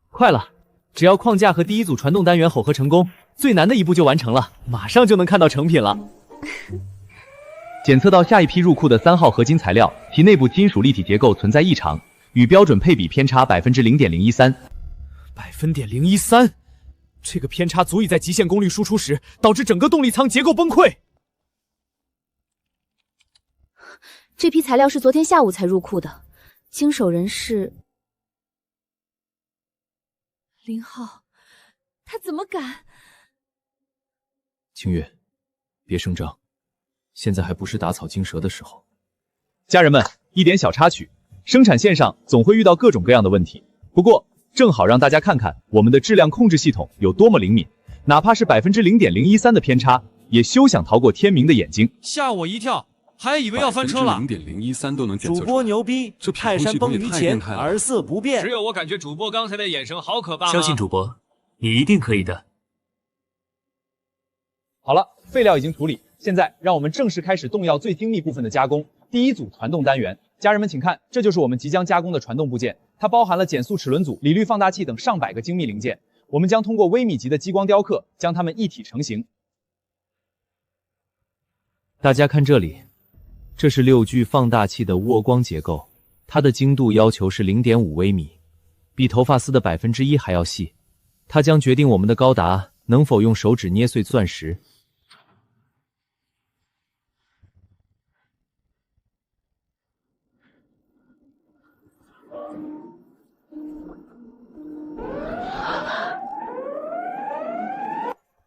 快了，只要框架和第一组传动单元耦合成功，最难的一步就完成了，马上就能看到成品了。检测到下一批入库的3号合金材料，其内部金属立体结构存在异常，与标准配比偏差0.013%。0.013%，这个偏差足以在极限功率输出时导致整个动力舱结构崩溃。这批材料是昨天下午才入库的，经手人是0号，他怎么敢？清月，别声张，现在还不是打草惊蛇的时候。家人们，一点小插曲，生产线上总会遇到各种各样的问题，不过正好让大家看看我们的质量控制系统有多么灵敏，哪怕是0.013%的偏差，也休想逃过天明的眼睛。吓我一跳，还以为要翻车了。0.013都能检测出来，主播牛逼，这泰山崩于前，而色不变。只有我感觉主播刚才的眼神好可怕吗？相信主播，你一定可以的。好了，废料已经处理，现在让我们正式开始动药最精密部分的加工。第一组传动单元，家人们请看，这就是我们即将加工的传动部件，它包含了减速齿轮组、理率放大器等上百个精密零件。我们将通过微米级的激光雕刻，将它们一体成型。大家看这里，这是6具放大器的涡光结构，它的精度要求是0.5微米，比头发丝的1%还要细。它将决定我们的高达能否用手指捏碎钻石。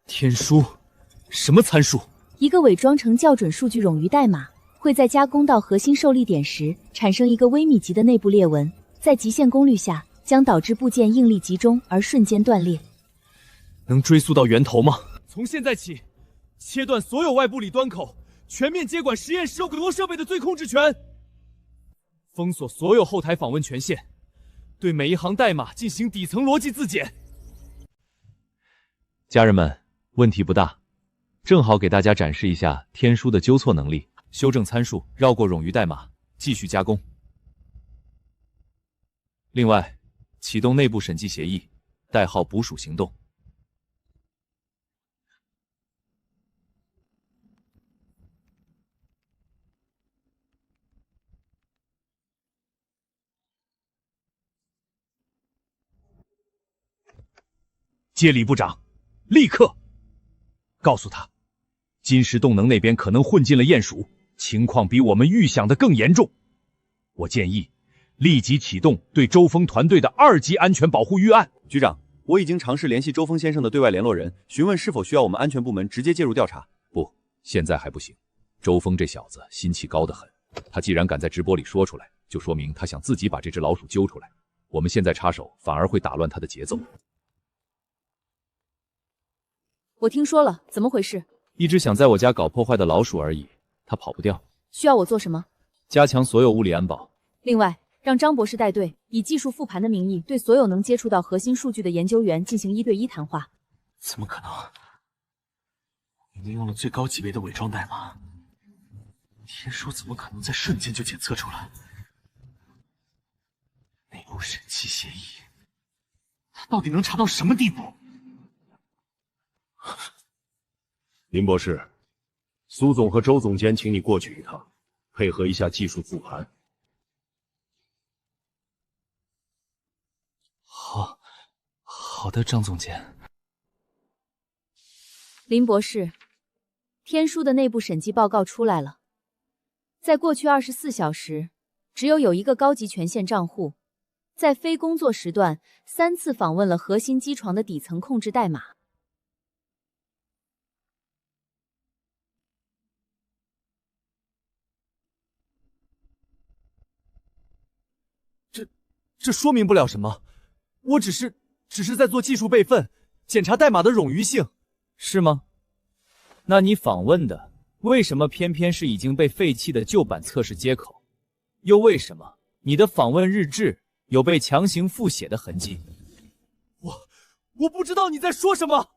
天书？什么参数？一个伪装成校准数据冗余代码，会在加工到核心受力点时产生一个微米级的内部裂纹，在极限功率下将导致部件应力集中而瞬间断裂。能追溯到源头吗？从现在起，切断所有外部理端口，全面接管实验室很多设备的最控制权，封锁所有后台访问权限，对每一行代码进行底层逻辑自检。家人们，问题不大，正好给大家展示一下天书的纠错能力。修正参数，绕过冗余代码，继续加工。另外，启动内部审计协议，代号捕鼠行动。接李部长，立刻告诉他，金石动能那边可能混进了鼹鼠，情况比我们预想的更严重。我建议立即启动对周峰团队的2级安全保护预案。局长，我已经尝试联系周峰先生的对外联络人，询问是否需要我们安全部门直接介入调查。不，现在还不行。周峰这小子心气高得很，他既然敢在直播里说出来，就说明他想自己把这只老鼠揪出来。我们现在插手，反而会打乱他的节奏。我听说了，怎么回事？一只想在我家搞破坏的老鼠而已，它跑不掉。需要我做什么？加强所有物理安保。另外，让张博士带队，以技术复盘的名义，对所有能接触到核心数据的研究员进行1对1谈话。怎么可能？明明用了最高级别的伪装代码，天书怎么可能在瞬间就检测出来？内部审计协议，他到底能查到什么地步？林博士，苏总和周总监请你过去一趟，配合一下技术复盘。好的，张总监。林博士，天书的内部审计报告出来了，在过去24小时，只有一个高级权限账户，在非工作时段3次访问了核心机床的底层控制代码。这说明不了什么，我只是在做技术备份，检查代码的冗余性，是吗？那你访问的为什么偏偏是已经被废弃的旧版测试接口？又为什么你的访问日志有被强行复写的痕迹？我不知道你在说什么，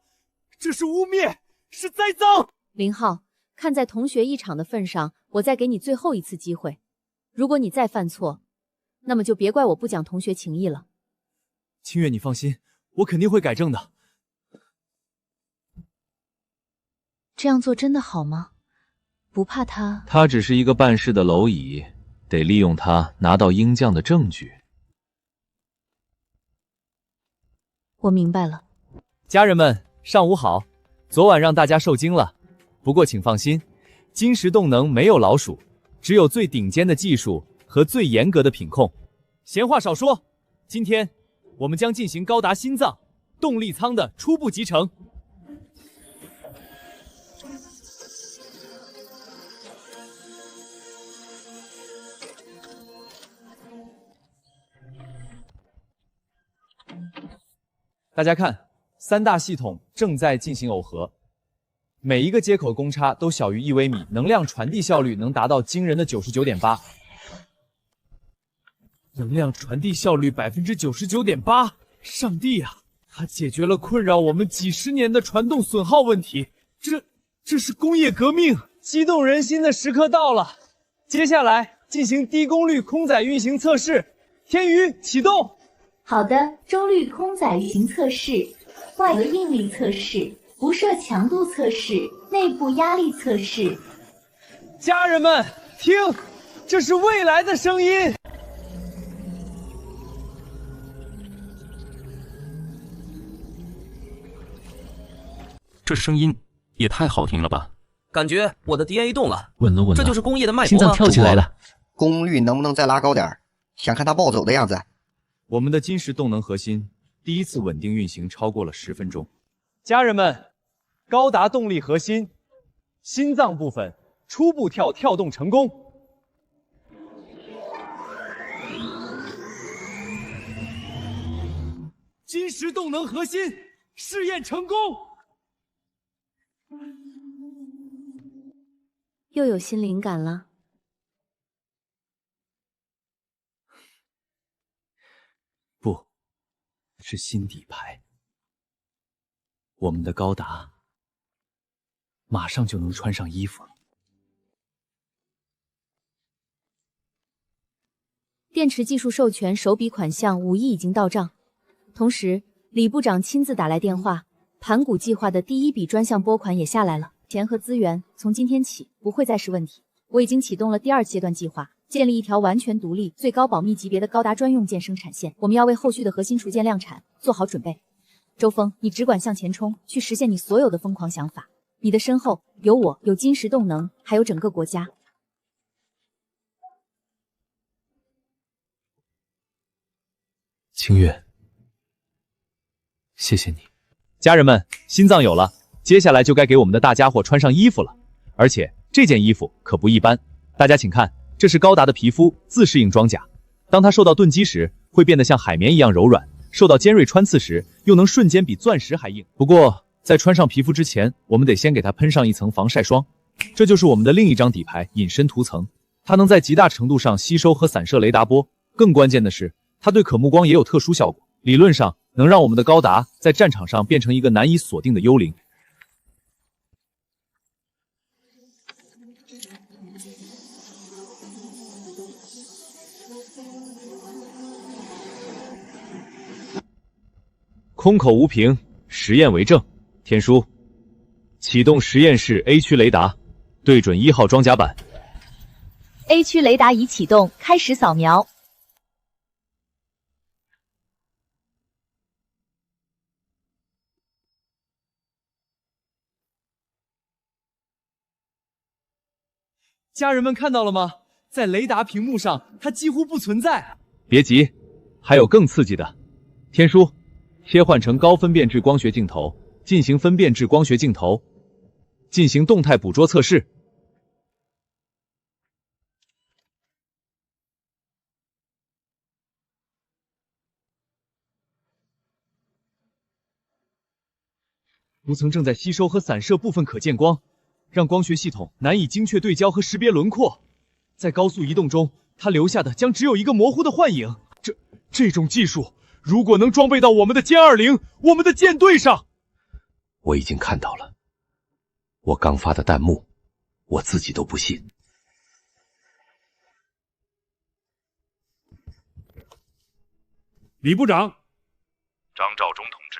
这是污蔑，是栽赃。林浩，看在同学一场的份上，我再给你最后一次机会，如果你再犯错，那么就别怪我不讲同学情谊了。清月，你放心，我肯定会改正的。这样做真的好吗？不怕他？他只是一个办事的蝼蚁，得利用他拿到鹰将的证据。我明白了。家人们，上午好。昨晚让大家受惊了，不过请放心，金石动能没有老鼠，只有最顶尖的技术和最严格的品控。闲话少说，今天我们将进行高达心脏动力舱的初步集成。大家看，3大系统正在进行耦合，每一个接口公差都小于1微米，能量传递效率能达到惊人的 99.8%。能量传递效率 99.8%， 上帝啊！它解决了困扰我们几十年的传动损耗问题，这是工业革命！激动人心的时刻到了，接下来进行低功率空载运行测试。天宇启动。好的，中率空载运行测试，外核应力测试，辐射强度测试，内部压力测试。家人们，听，这是未来的声音。这声音也太好听了吧！感觉我的 DNA 动了，稳了，这就是工业的脉搏吗？心脏跳起来了。功率能不能再拉高点？想看它暴走的样子。我们的金石动能核心第一次稳定运行超过了10分钟。家人们，高达动力核心心脏部分初步跳动成功。金石动能核心试验成功。又有新灵感了。不，是新底牌。我们的高达马上就能穿上衣服了。电池技术授权首笔款项5亿已经到账，同时李部长亲自打来电话，盘古计划的第一笔专项拨款也下来了，钱和资源从今天起不会再是问题。我已经启动了第2阶段计划，建立一条完全独立、最高保密级别的高达专用件生产线。我们要为后续的核心雏件量产做好准备。周峰，你只管向前冲，去实现你所有的疯狂想法。你的身后有我，有金石动能，还有整个国家。清月，谢谢你。家人们，心脏有了，接下来就该给我们的大家伙穿上衣服了。而且这件衣服可不一般，大家请看，这是高达的皮肤自适应装甲。当它受到钝击时，会变得像海绵一样柔软；受到尖锐穿刺时，又能瞬间比钻石还硬。不过，在穿上皮肤之前，我们得先给它喷上一层防晒霜。这就是我们的另一张底牌——隐身涂层。它能在极大程度上吸收和散射雷达波，更关键的是，它对可目光也有特殊效果，理论上能让我们的高达在战场上变成一个难以锁定的幽灵。空口无凭，实验为证。天书，启动实验室 A 区雷达，对准1号装甲板。A 区雷达已启动，开始扫描。家人们看到了吗？在雷达屏幕上，它几乎不存在。别急，还有更刺激的。天书，切换成高分辨率光学镜头，进行分辨率光学镜头，进行动态捕捉测试。涂层正在吸收和散射部分可见光，让光学系统难以精确对焦和识别轮廓。在高速移动中，它留下的将只有一个模糊的幻影。这种技术，如果能装备到我们的歼20，我们的舰队上，我已经看到了。我刚发的弹幕，我自己都不信。李部长，张召忠同志，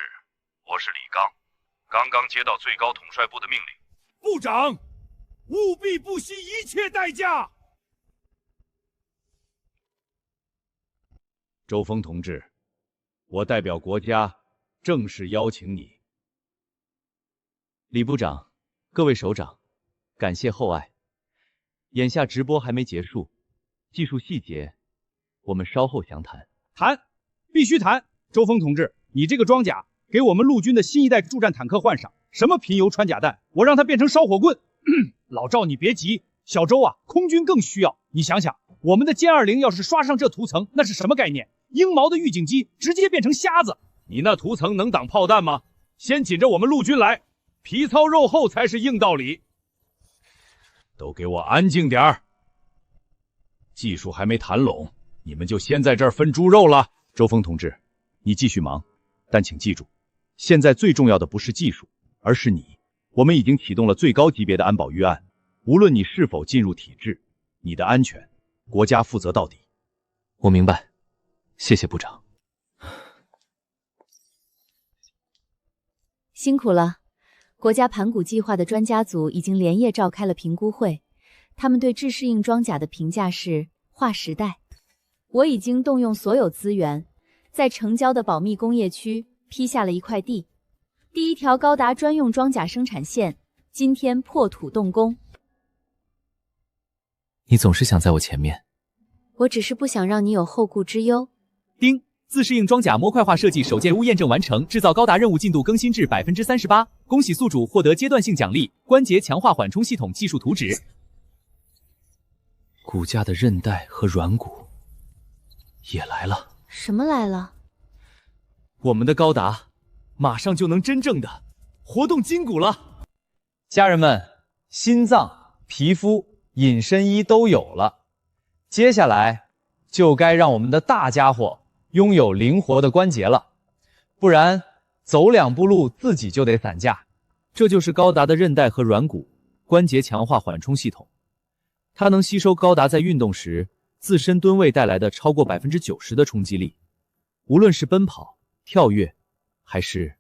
我是李刚，刚刚接到最高统帅部的命令。部长，务必不惜一切代价。周峰同志，我代表国家正式邀请你。李部长，各位首长，感谢厚爱。眼下直播还没结束，技术细节我们稍后详谈。谈，必须谈。周峰同志，你这个装甲给我们陆军的新一代助战坦克换上，什么贫铀穿甲弹，我让它变成烧火棍。老赵，你别急，小周啊，空军更需要。你想想，我们的歼20要是刷上这涂层，那是什么概念？鹰毛的预警机直接变成瞎子。你那涂层能挡炮弹吗？先紧着我们陆军来，皮糙肉厚才是硬道理。都给我安静点儿！技术还没谈拢，你们就先在这儿分猪肉了。周峰同志，你继续忙，但请记住，现在最重要的不是技术，而是你。我们已经启动了最高级别的安保预案，无论你是否进入体制，你的安全，国家负责到底。我明白，谢谢部长。辛苦了。国家盘古计划的专家组已经连夜召开了评估会，他们对自适应装甲的评价是划时代。我已经动用所有资源，在城郊的保密工业区批下了一块地，第一条高达专用装甲生产线今天破土动工。你总是想在我前面，我只是不想让你有后顾之忧。丁，自适应装甲模块化设计首件物验证完成，制造高达任务进度更新至38%，恭喜宿主获得阶段性奖励——关节强化缓冲系统技术图纸。骨架的韧带和软骨也来了。什么来了？我们的高达马上就能真正的活动筋骨了。家人们，心脏、皮肤、隐身衣都有了，接下来就该让我们的大家伙拥有灵活的关节了，不然走2步路自己就得散架。这就是高达的韧带和软骨关节强化缓冲系统，它能吸收高达在运动时自身吨位带来的超过90%的冲击力，无论是奔跑、跳跃，还是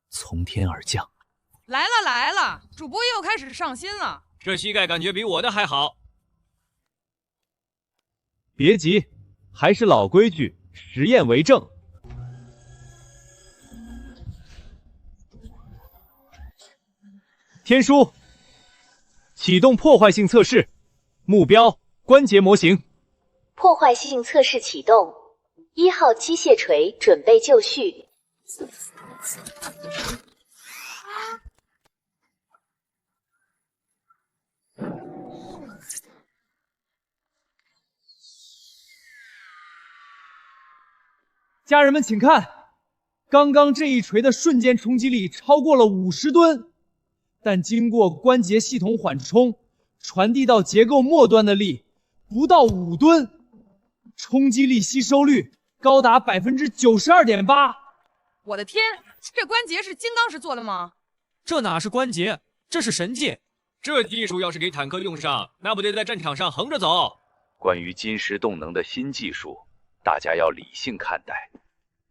从天而降。来了来了，主播又开始上心了。这膝盖感觉比我的还好。别急，还是老规矩，实验为证。天书，启动破坏性测试，目标关节模型。破坏性测试启动，1号机械锤准备就绪。家人们请看，刚刚这一锤的瞬间冲击力超过了50吨，但经过关节系统缓冲，传递到结构末端的力不到5吨，冲击力吸收率高达92.8%。我的天，这关节是金刚石做的吗？这哪是关节，这是神界。这技术要是给坦克用上，那不得在战场上横着走？关于金石动能的新技术，大家要理性看待。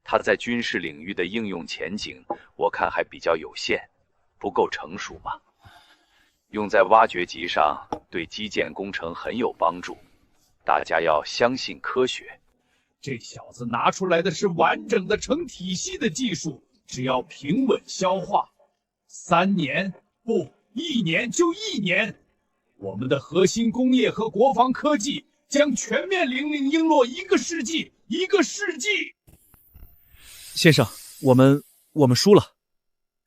它在军事领域的应用前景，我看还比较有限，不够成熟嘛。用在挖掘机上，对基建工程很有帮助。大家要相信科学。这小子拿出来的是完整的成体系的技术，只要平稳消化，3年不1年就1年，我们的核心工业和国防科技将全面领英洛1个世纪，1个世纪。先生，我们输了。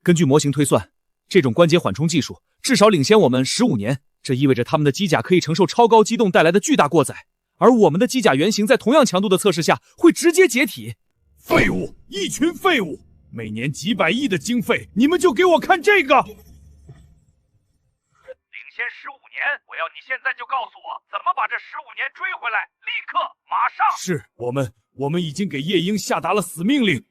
根据模型推算，这种关节缓冲技术至少领先我们15年，这意味着他们的机甲可以承受超高机动带来的巨大过载，而我们的机甲原型在同样强度的测试下会直接解体。废物，一群废物！每年几百亿的经费，你们就给我看这个！领先15年，我要你现在就告诉我怎么把这15年追回来，立刻，马上！是我们已经给夜鹰下达了死命令。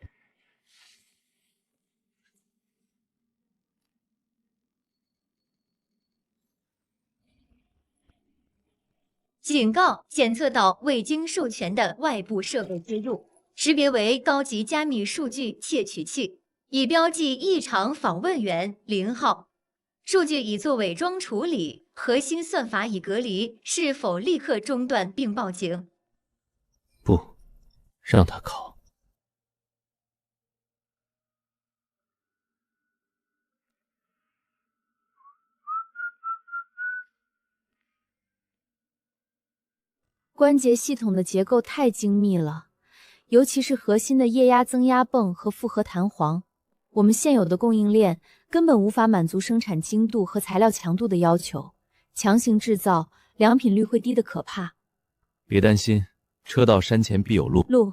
警告：检测到未经授权的外部设备接入，识别为高级加密数据窃取器，已标记异常访问源0号。数据已做伪装处理，核心算法已隔离，是否立刻中断并报警？不，让他考。关节系统的结构太精密了，尤其是核心的液压增压泵和复合弹簧，我们现有的供应链根本无法满足生产精度和材料强度的要求，强行制造，良品率会低得可怕。别担心，车到山前必有路。路，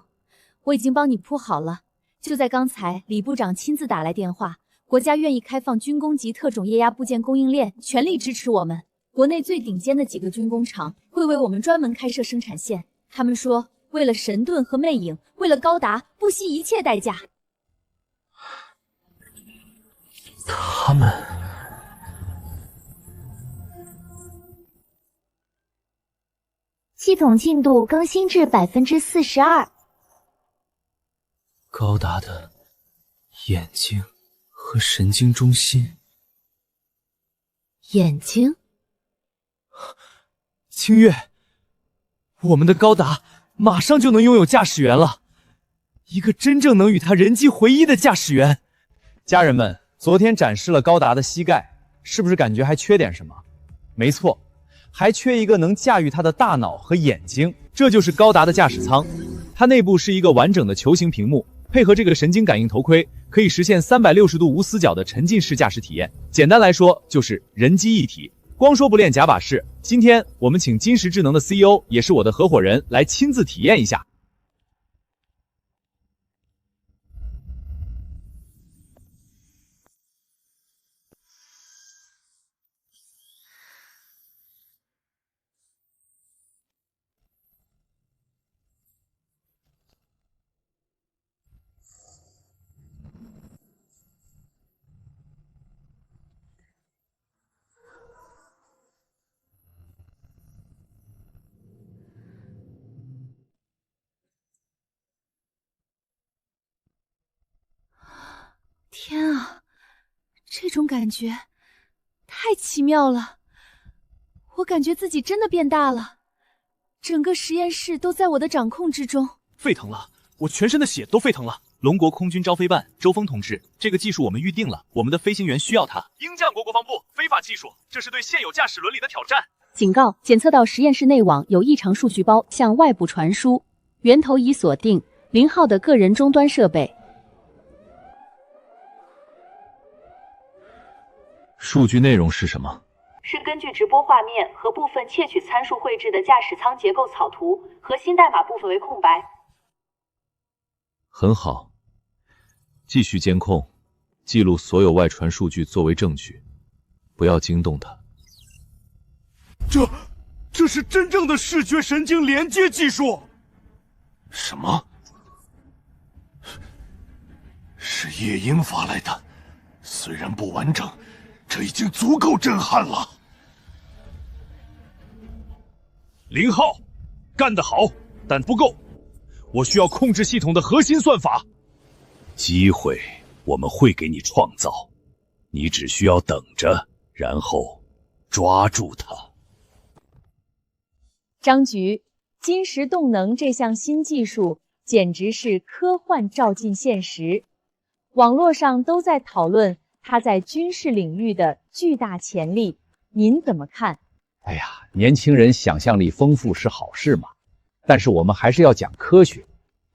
我已经帮你铺好了。就在刚才，李部长亲自打来电话，国家愿意开放军工级特种液压部件供应链，全力支持我们。国内最顶尖的几个军工厂会为我们专门开设生产线。他们说，为了神盾和魅影，为了高达，不惜一切代价。他们系统进度更新至42%。高达的眼睛和神经中心。眼睛？清月，我们的高达马上就能拥有驾驶员了，一个真正能与他人机合一的驾驶员。家人们，昨天展示了高达的膝盖，是不是感觉还缺点什么？没错，还缺一个能驾驭他的大脑和眼睛。这就是高达的驾驶舱，它内部是一个完整的球形屏幕，配合这个神经感应头盔，可以实现360度无死角的沉浸式驾驶体验。简单来说，就是人机一体。光说不练假把式，今天我们请金石智能的 CEO， 也是我的合伙人，来亲自体验一下。天啊，这种感觉太奇妙了！我感觉自己真的变大了，整个实验室都在我的掌控之中。沸腾了，我全身的血都沸腾了。龙国空军招飞办，周峰同志，这个技术我们预定了，我们的飞行员需要它。鹰将国国防部，非法技术，这是对现有驾驶伦理的挑战。警告：检测到实验室内网有异常数据包向外部传输，源头已锁定0号的个人终端设备。数据内容是什么？是根据直播画面和部分窃取参数绘制的驾驶舱结构草图，核心代码部分为空白。很好，继续监控，记录所有外传数据作为证据，不要惊动他。这是真正的视觉神经连接技术。什么？是夜莺发来的，虽然不完整，这已经足够震撼了。0号，干得好，但不够，我需要控制系统的核心算法。机会我们会给你创造，你只需要等着，然后抓住它。张局，金石动能这项新技术简直是科幻照进现实，网络上都在讨论它在军事领域的巨大潜力，您怎么看？哎呀，年轻人想象力丰富是好事嘛，但是我们还是要讲科学。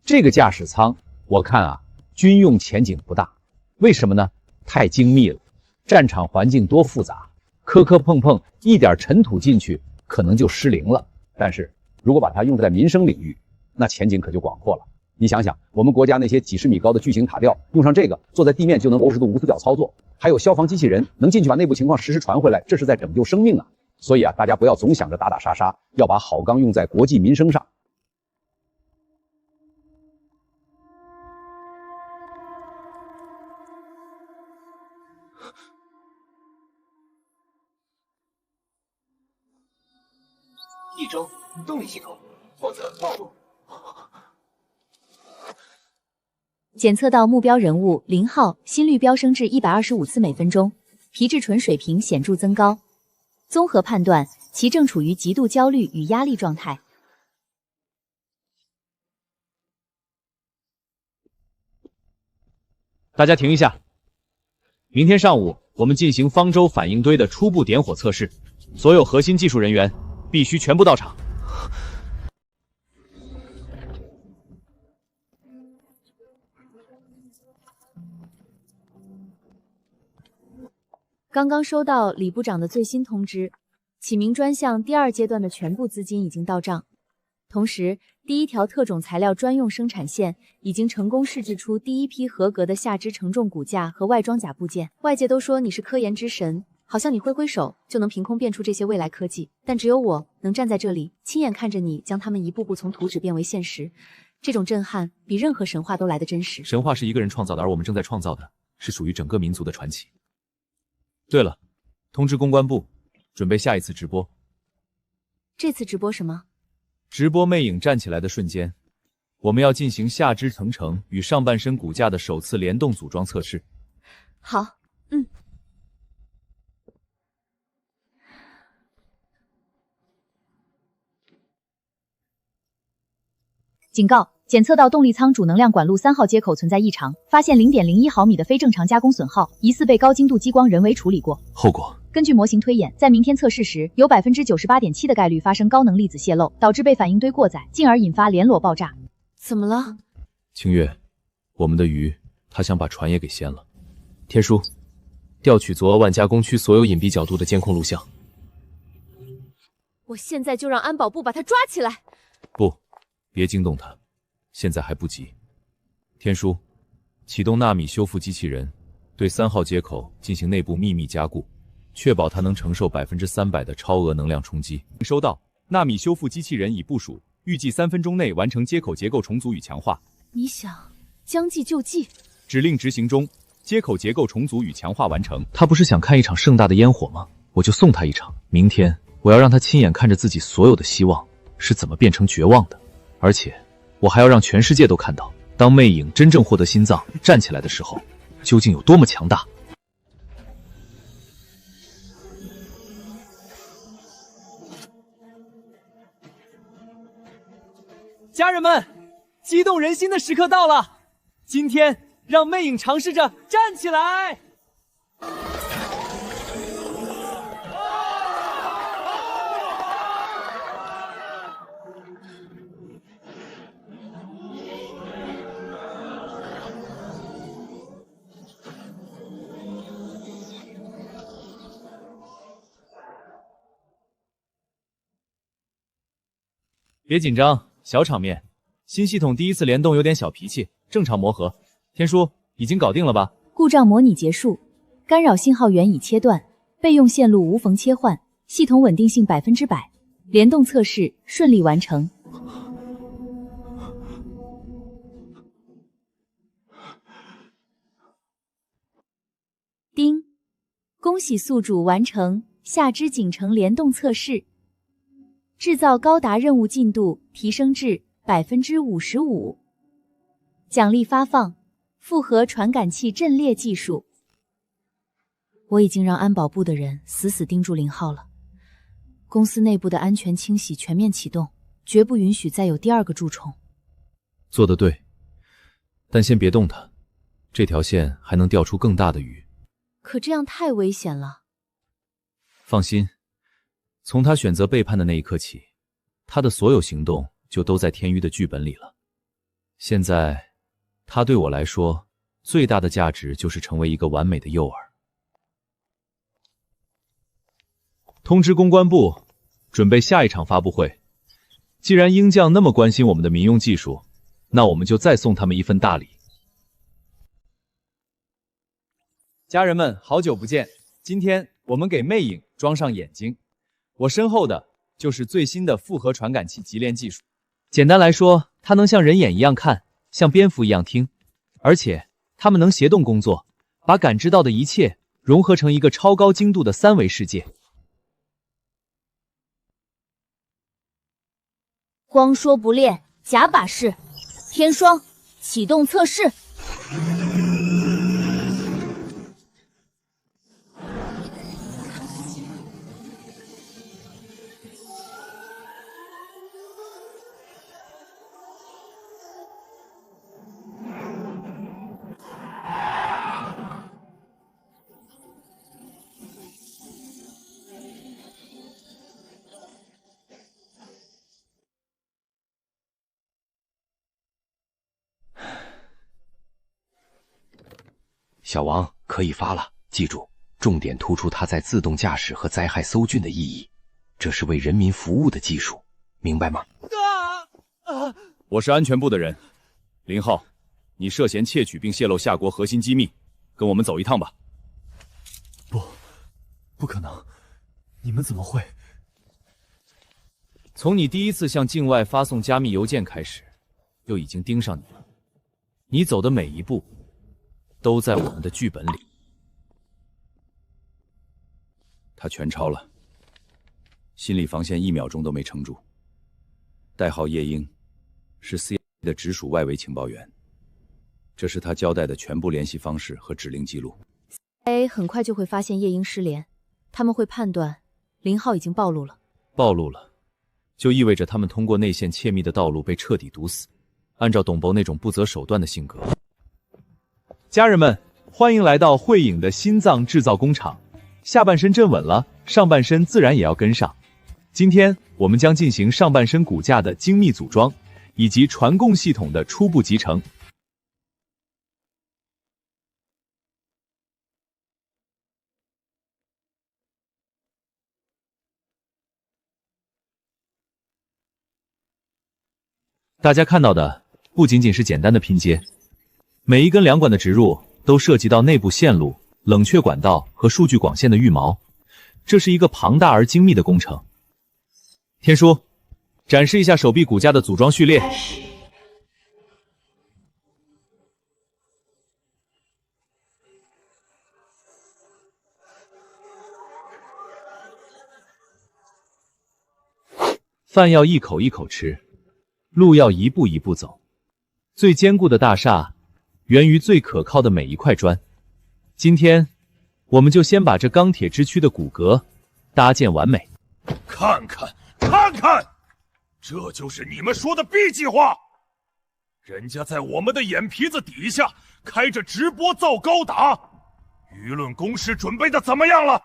这个驾驶舱，我看啊，军用前景不大。为什么呢？太精密了，战场环境多复杂，磕磕碰碰，一点尘土进去，可能就失灵了。但是如果把它用在民生领域，那前景可就广阔了。你想想，我们国家那些几十米高的巨型塔吊，用上这个，坐在地面就能90度无死角操作，还有消防机器人能进去把内部情况实时传回来，这是在拯救生命啊！所以啊，大家不要总想着打打杀杀，要把好钢用在国计民生上。一周动力系统负责暴露。检测到目标人物0号心率飙升至125次每分钟，皮质醇水平显著增高。综合判断，其正处于极度焦虑与压力状态。大家停一下，明天上午我们进行方舟反应堆的初步点火测试，所有核心技术人员必须全部到场。刚刚收到李部长的最新通知，启明专项第2阶段的全部资金已经到账，同时第1条特种材料专用生产线已经成功试制出第1批合格的下肢承重骨架和外装甲部件。外界都说你是科研之神，好像你挥挥手就能凭空变出这些未来科技，但只有我能站在这里，亲眼看着你将它们一步步从图纸变为现实。这种震撼比任何神话都来得真实。神话是一个人创造的，而我们正在创造的是属于整个民族的传奇。对了，通知公关部，准备下一次直播。这次直播什么？直播魅影站起来的瞬间，我们要进行下肢成程与上半身骨架的首次联动组装测试。好，警告：检测到动力舱主能量管路3号接口存在异常，发现0.01毫米的非正常加工损耗，疑似被高精度激光人为处理过。后果根据模型推演，在明天测试时，有98.7%的概率发生高能粒子泄漏，导致被反应堆过载，进而引发联络爆炸。怎么了？清月，我们的鱼，他想把船也给掀了。天书，调取左额万加工区所有隐蔽角度的监控录像。我现在就让安保部把他抓起来。不，别惊动他，现在还不急。天书，启动纳米修复机器人，对3号接口进行内部秘密加固，确保它能承受300%的超额能量冲击。收到，纳米修复机器人已部署，预计3分钟内完成接口结构重组与强化。你想将计就计？指令执行中，接口结构重组与强化完成。他不是想看一场盛大的烟火吗？我就送他一场。明天我要让他亲眼看着自己所有的希望是怎么变成绝望的，而且我还要让全世界都看到，当魅影真正获得心脏站起来的时候，究竟有多么强大。家人们，激动人心的时刻到了！今天让魅影尝试着站起来。别紧张，小场面。新系统第一次联动有点小脾气，正常磨合。天书，已经搞定了吧？故障模拟结束，干扰信号源已切断，备用线路无缝切换，系统稳定性100%，联动测试顺利完成。叮，恭喜宿主完成下肢颈城联动测试。制造高达任务进度提升至55%，奖励发放：复合传感器阵列技术。我已经让安保部的人死死盯住0号了，公司内部的安全清洗全面启动，绝不允许再有第2个蛀虫。做得对，但先别动它，这条线还能钓出更大的鱼。可这样太危险了。放心。从他选择背叛的那一刻起，他的所有行动就都在天娱的剧本里了。现在，他对我来说最大的价值就是成为一个完美的诱饵。通知公关部，准备下一场发布会。既然鹰将那么关心我们的民用技术，那我们就再送他们一份大礼。家人们，好久不见！今天我们给魅影装上眼睛。我身后的就是最新的复合传感器级联技术。简单来说，它能像人眼一样看，像蝙蝠一样听，而且它们能协同工作，把感知到的一切融合成一个超高精度的3维世界。光说不练，假把式。天霜，启动测试。小王可以发了，记住，重点突出它在自动驾驶和灾害搜菌的意义，这是为人民服务的技术，明白吗？我是安全部的人，0号，你涉嫌窃取并泄露夏国核心机密，跟我们走一趟吧。不可能，你们怎么会？从你第一次向境外发送加密邮件开始，就已经盯上你了。你走的每一步都在我们的剧本里。他全超了，心理防线1秒钟都没撑住。代号夜莺，是 CIA 的直属外围情报员，这是他交代的全部联系方式和指令记录。CIA 很快就会发现夜莺失联，他们会判断0号已经暴露了。暴露了，就意味着他们通过内线窃密的道路被彻底堵死。按照董博那种不择手段的性格，家人们，欢迎来到慧影的心脏制造工厂。下半身站稳了，上半身自然也要跟上。今天我们将进行上半身骨架的精密组装，以及传供系统的初步集成。大家看到的不仅仅是简单的拼接，每一根梁管的植入都涉及到内部线路、冷却管道和数据广线的羽毛，这是一个庞大而精密的工程。天叔，展示一下手臂骨架的组装序列。饭要一口一口吃，路要一步一步走。最坚固的大厦，源于最可靠的每一块砖。今天，我们就先把这钢铁之躯的骨骼搭建完美。看看，看看，这就是你们说的 B 计划。人家在我们的眼皮子底下开着直播造高达，舆论攻势准备的怎么样了？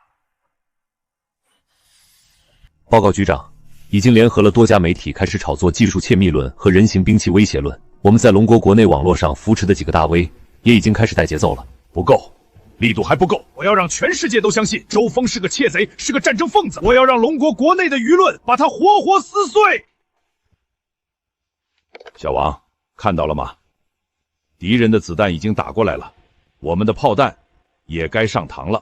报告局长，已经联合了多家媒体开始炒作技术窃密论和人形兵器威胁论。我们在龙国国内网络上扶持的几个大 V 也已经开始带节奏了。不够，力度还不够。我要让全世界都相信周峰是个窃贼，是个战争疯子。我要让龙国国内的舆论把他活活撕碎。小王，看到了吗？敌人的子弹已经打过来了，我们的炮弹也该上膛了。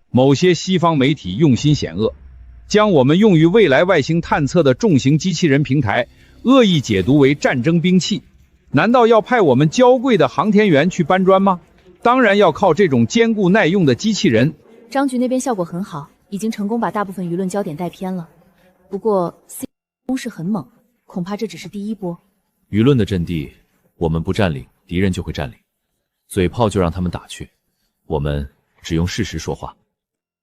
某些西方媒体用心险恶，将我们用于未来外星探测的重型机器人平台恶意解读为战争兵器。难道要派我们娇贵的航天员去搬砖吗？当然要靠这种坚固耐用的机器人。张局那边效果很好，已经成功把大部分舆论焦点带偏了。不过 C 攻势很猛，恐怕这只是第一波。舆论的阵地，我们不占领，敌人就会占领。嘴炮就让他们打去，我们只用事实说话。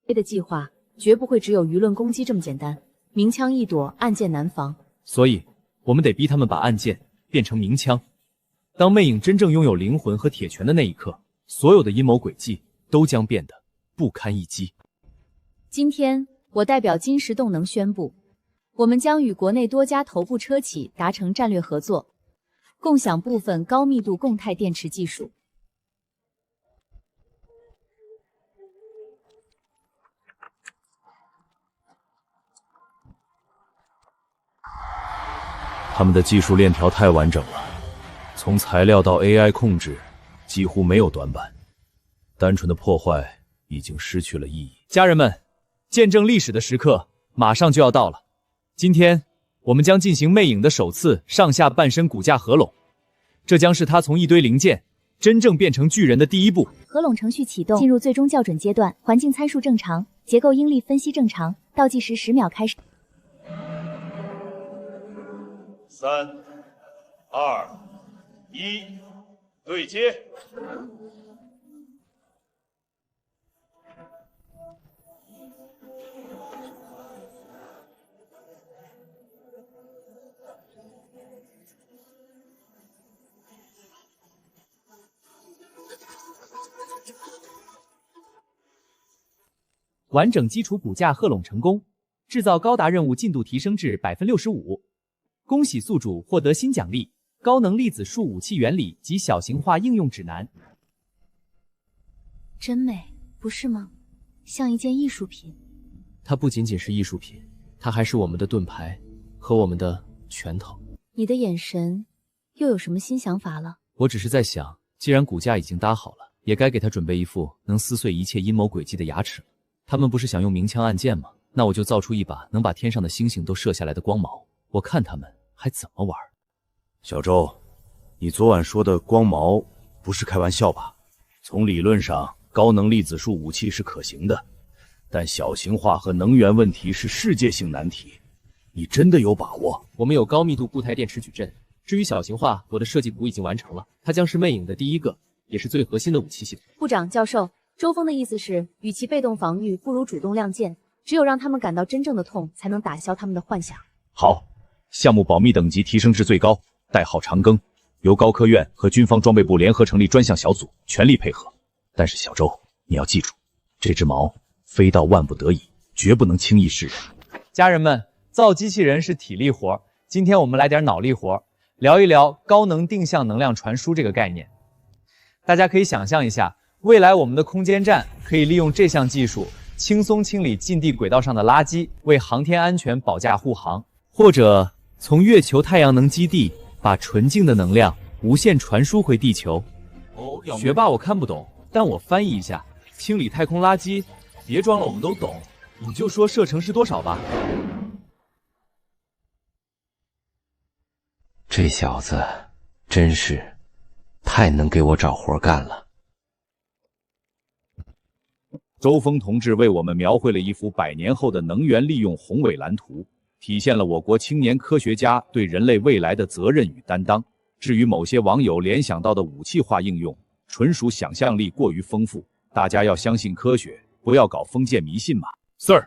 A 的计划绝不会只有舆论攻击这么简单，明枪易躲，暗箭难防。所以，我们得逼他们把暗箭变成明枪。当魅影真正拥有灵魂和铁拳的那一刻，所有的阴谋诡计都将变得不堪一击。今天，我代表金石动能宣布，我们将与国内多家头部车企达成战略合作，共享部分高密度共态电池技术。他们的技术链条太完整了，从材料到 AI 控制几乎没有短板，单纯的破坏已经失去了意义。家人们，见证历史的时刻马上就要到了。今天我们将进行魅影的首次上下半身骨架合拢，这将是它从一堆零件真正变成巨人的第一步。合拢程序启动，进入最终校准阶段，环境参数正常，结构应力分析正常，倒计时10秒开始。3、2、1，对接。完整基础骨架合拢成功，制造高达任务进度提升至65%。恭喜宿主获得新奖励：高能粒子束武器原理及小型化应用指南。真美，不是吗？像一件艺术品。它不仅仅是艺术品，它还是我们的盾牌和我们的拳头。你的眼神又有什么新想法了？我只是在想，既然骨架已经搭好了，也该给他准备一副能撕碎一切阴谋诡计的牙齿。他们不是想用明枪暗箭吗？那我就造出一把能把天上的星星都射下来的光矛，我看他们还怎么玩。小周，你昨晚说的光矛不是开玩笑吧？从理论上，高能粒子束武器是可行的，但小型化和能源问题是世界性难题。你真的有把握？我们有高密度固态电池矩阵。至于小型化，我的设计图已经完成了，它将是魅影的第一个，也是最核心的武器系统。部长、教授，周峰的意思是，与其被动防御，不如主动亮剑。只有让他们感到真正的痛，才能打消他们的幻想。好，项目保密等级提升至最高，代号长庚，由高科院和军方装备部联合成立专项小组，全力配合。但是小周，你要记住，这只矛非到万不得已，绝不能轻易示人。家人们，造机器人是体力活，今天我们来点脑力活，聊一聊高能定向能量传输这个概念。大家可以想象一下，未来我们的空间站可以利用这项技术，轻松清理近地轨道上的垃圾，为航天安全保驾护航。或者从月球太阳能基地把纯净的能量无限传输回地球。学霸我看不懂，但我翻译一下：清理太空垃圾。别装了，我们都懂，你就说射程是多少吧。这小子真是太能给我找活干了。周峰同志为我们描绘了一幅100年后的能源利用宏伟蓝图，体现了我国青年科学家对人类未来的责任与担当。至于某些网友联想到的武器化应用，纯属想象力过于丰富，大家要相信科学，不要搞封建迷信嘛。 Sir，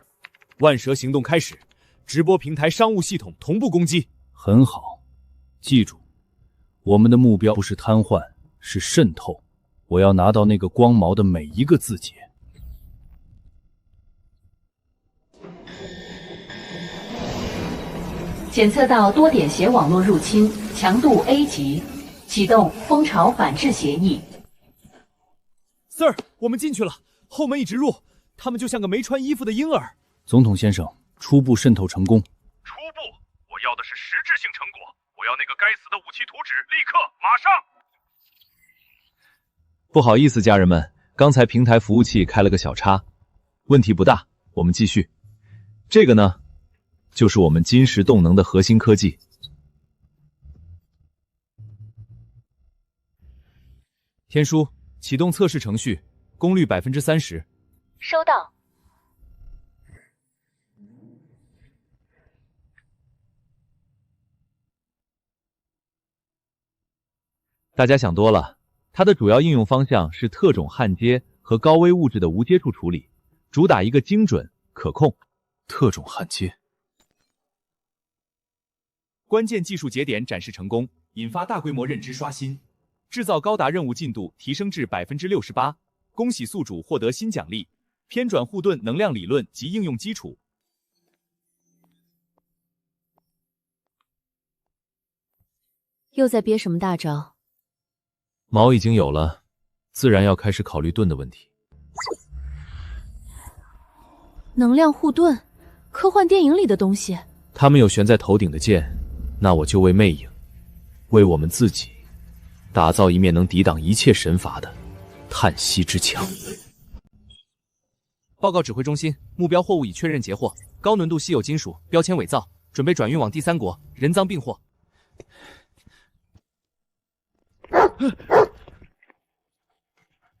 万蛇行动开始，直播平台商务系统同步攻击。很好，记住，我们的目标不是瘫痪，是渗透。我要拿到那个光毛的每一个字节。检测到多点携网络入侵，强度 A 级，启动蜂巢反制协议。Sir， 我们进去了，后门一直入，他们就像个没穿衣服的婴儿。总统先生，初步渗透成功。初步，我要的是实质性成果，我要那个该死的武器图纸，立刻，马上！不好意思，家人们，刚才平台服务器开了个小差，问题不大，我们继续。这个呢，就是我们金石动能的核心科技。天书，启动测试程序，功率30%。收到。大家想多了，它的主要应用方向是特种焊接和高危物质的无接触处理，主打一个精准可控。特种焊接。关键技术节点展示成功，引发大规模认知刷新，制造高达任务进度提升至68%。恭喜宿主获得新奖励：偏转护盾能量理论及应用基础。又在憋什么大招？毛已经有了，自然要开始考虑盾的问题。能量护盾，科幻电影里的东西。他们有悬在头顶的剑，那我就为魅影，为我们自己，打造一面能抵挡一切神罚的叹息之墙。报告指挥中心，目标货物已确认截获，高浓度稀有金属，标签伪造，准备转运往第三国，人赃并获。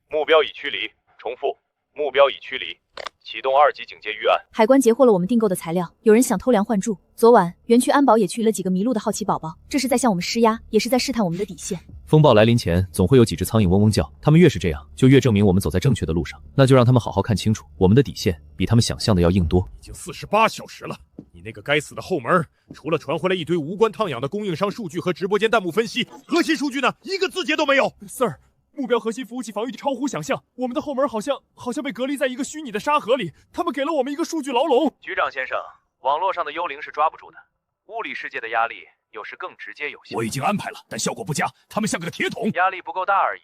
目标已驱离，重复，目标已驱离，启动2级警戒预案。海关截获了我们订购的材料，有人想偷梁换柱。昨晚园区安保也驱离了几个迷路的好奇宝宝，这是在向我们施压，也是在试探我们的底线。风暴来临前，总会有几只苍蝇嗡嗡叫，他们越是这样，就越证明我们走在正确的路上。那就让他们好好看清楚，我们的底线比他们想象的要硬多。已经48小时了，你那个该死的后门，除了传回来一堆无关烫痒的供应商数据和直播间弹幕分析，核心数据呢，一个字节都没有。 Sir， 目标核心服务器防御超乎想象，我们的后门好像被隔离在一个虚拟的沙盒里，他们给了我们一个数据牢笼。局长先生，网络上的幽灵是抓不住的，物理世界的压力有时更直接有效。我已经安排了，但效果不佳，他们像个铁桶，压力不够大而已。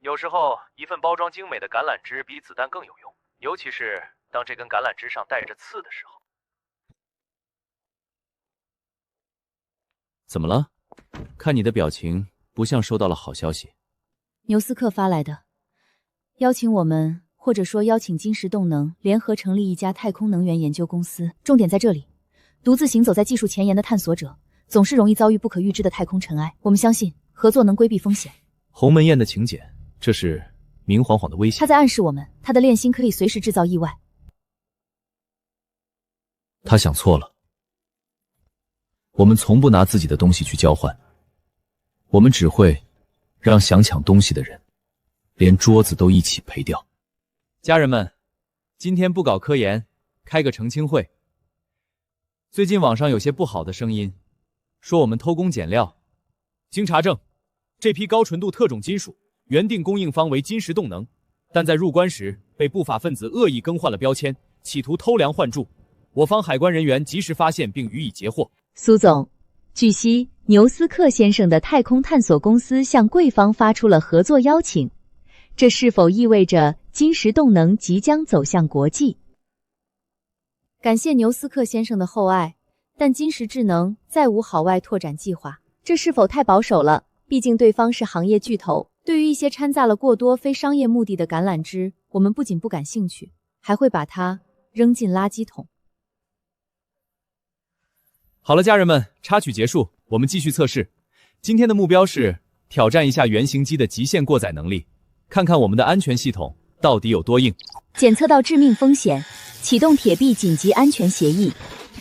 有时候一份包装精美的橄榄枝比子弹更有用，尤其是当这根橄榄枝上带着刺的时候。怎么了？看你的表情，不像收到了好消息。牛斯克发来的，邀请我们，或者说邀请金石动能联合成立一家太空能源研究公司。重点在这里，独自行走在技术前沿的探索者，总是容易遭遇不可预知的太空尘埃。我们相信合作能规避风险。鸿门宴的请柬，这是明晃晃的威胁。他在暗示我们，他的炼心可以随时制造意外。他想错了。我们从不拿自己的东西去交换，我们只会让想抢东西的人连桌子都一起赔掉。家人们，今天不搞科研，开个澄清会。最近网上有些不好的声音，说我们偷工减料。经查证，这批高纯度特种金属原定供应方为金石动能，但在入关时被不法分子恶意更换了标签，企图偷梁换柱，我方海关人员及时发现并予以截获。苏总，据悉，牛斯克先生的太空探索公司向贵方发出了合作邀请，这是否意味着金石动能即将走向国际？感谢牛斯克先生的厚爱，但金石智能再无海外拓展计划，这是否太保守了？毕竟对方是行业巨头。对于一些掺杂了过多非商业目的的橄榄枝，我们不仅不感兴趣，还会把它扔进垃圾桶。好了，家人们，插曲结束，我们继续测试。今天的目标是挑战一下原型机的极限过载能力，看看我们的安全系统到底有多硬。检测到致命风险，启动铁臂紧急安全协议，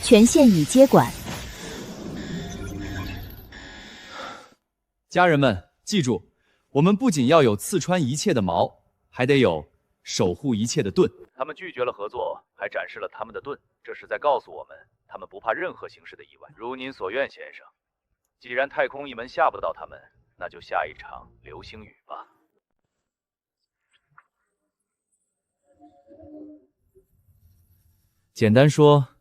权限已接管。家人们，记住，我们不仅要有刺穿一切的矛，还得有守护一切的盾。他们拒绝了合作，还展示了他们的盾，这是在告诉我们，他们不怕任何形式的意外。如您所愿，先生。既然太空一门吓不到他们，那就下一场流星雨吧。简单说，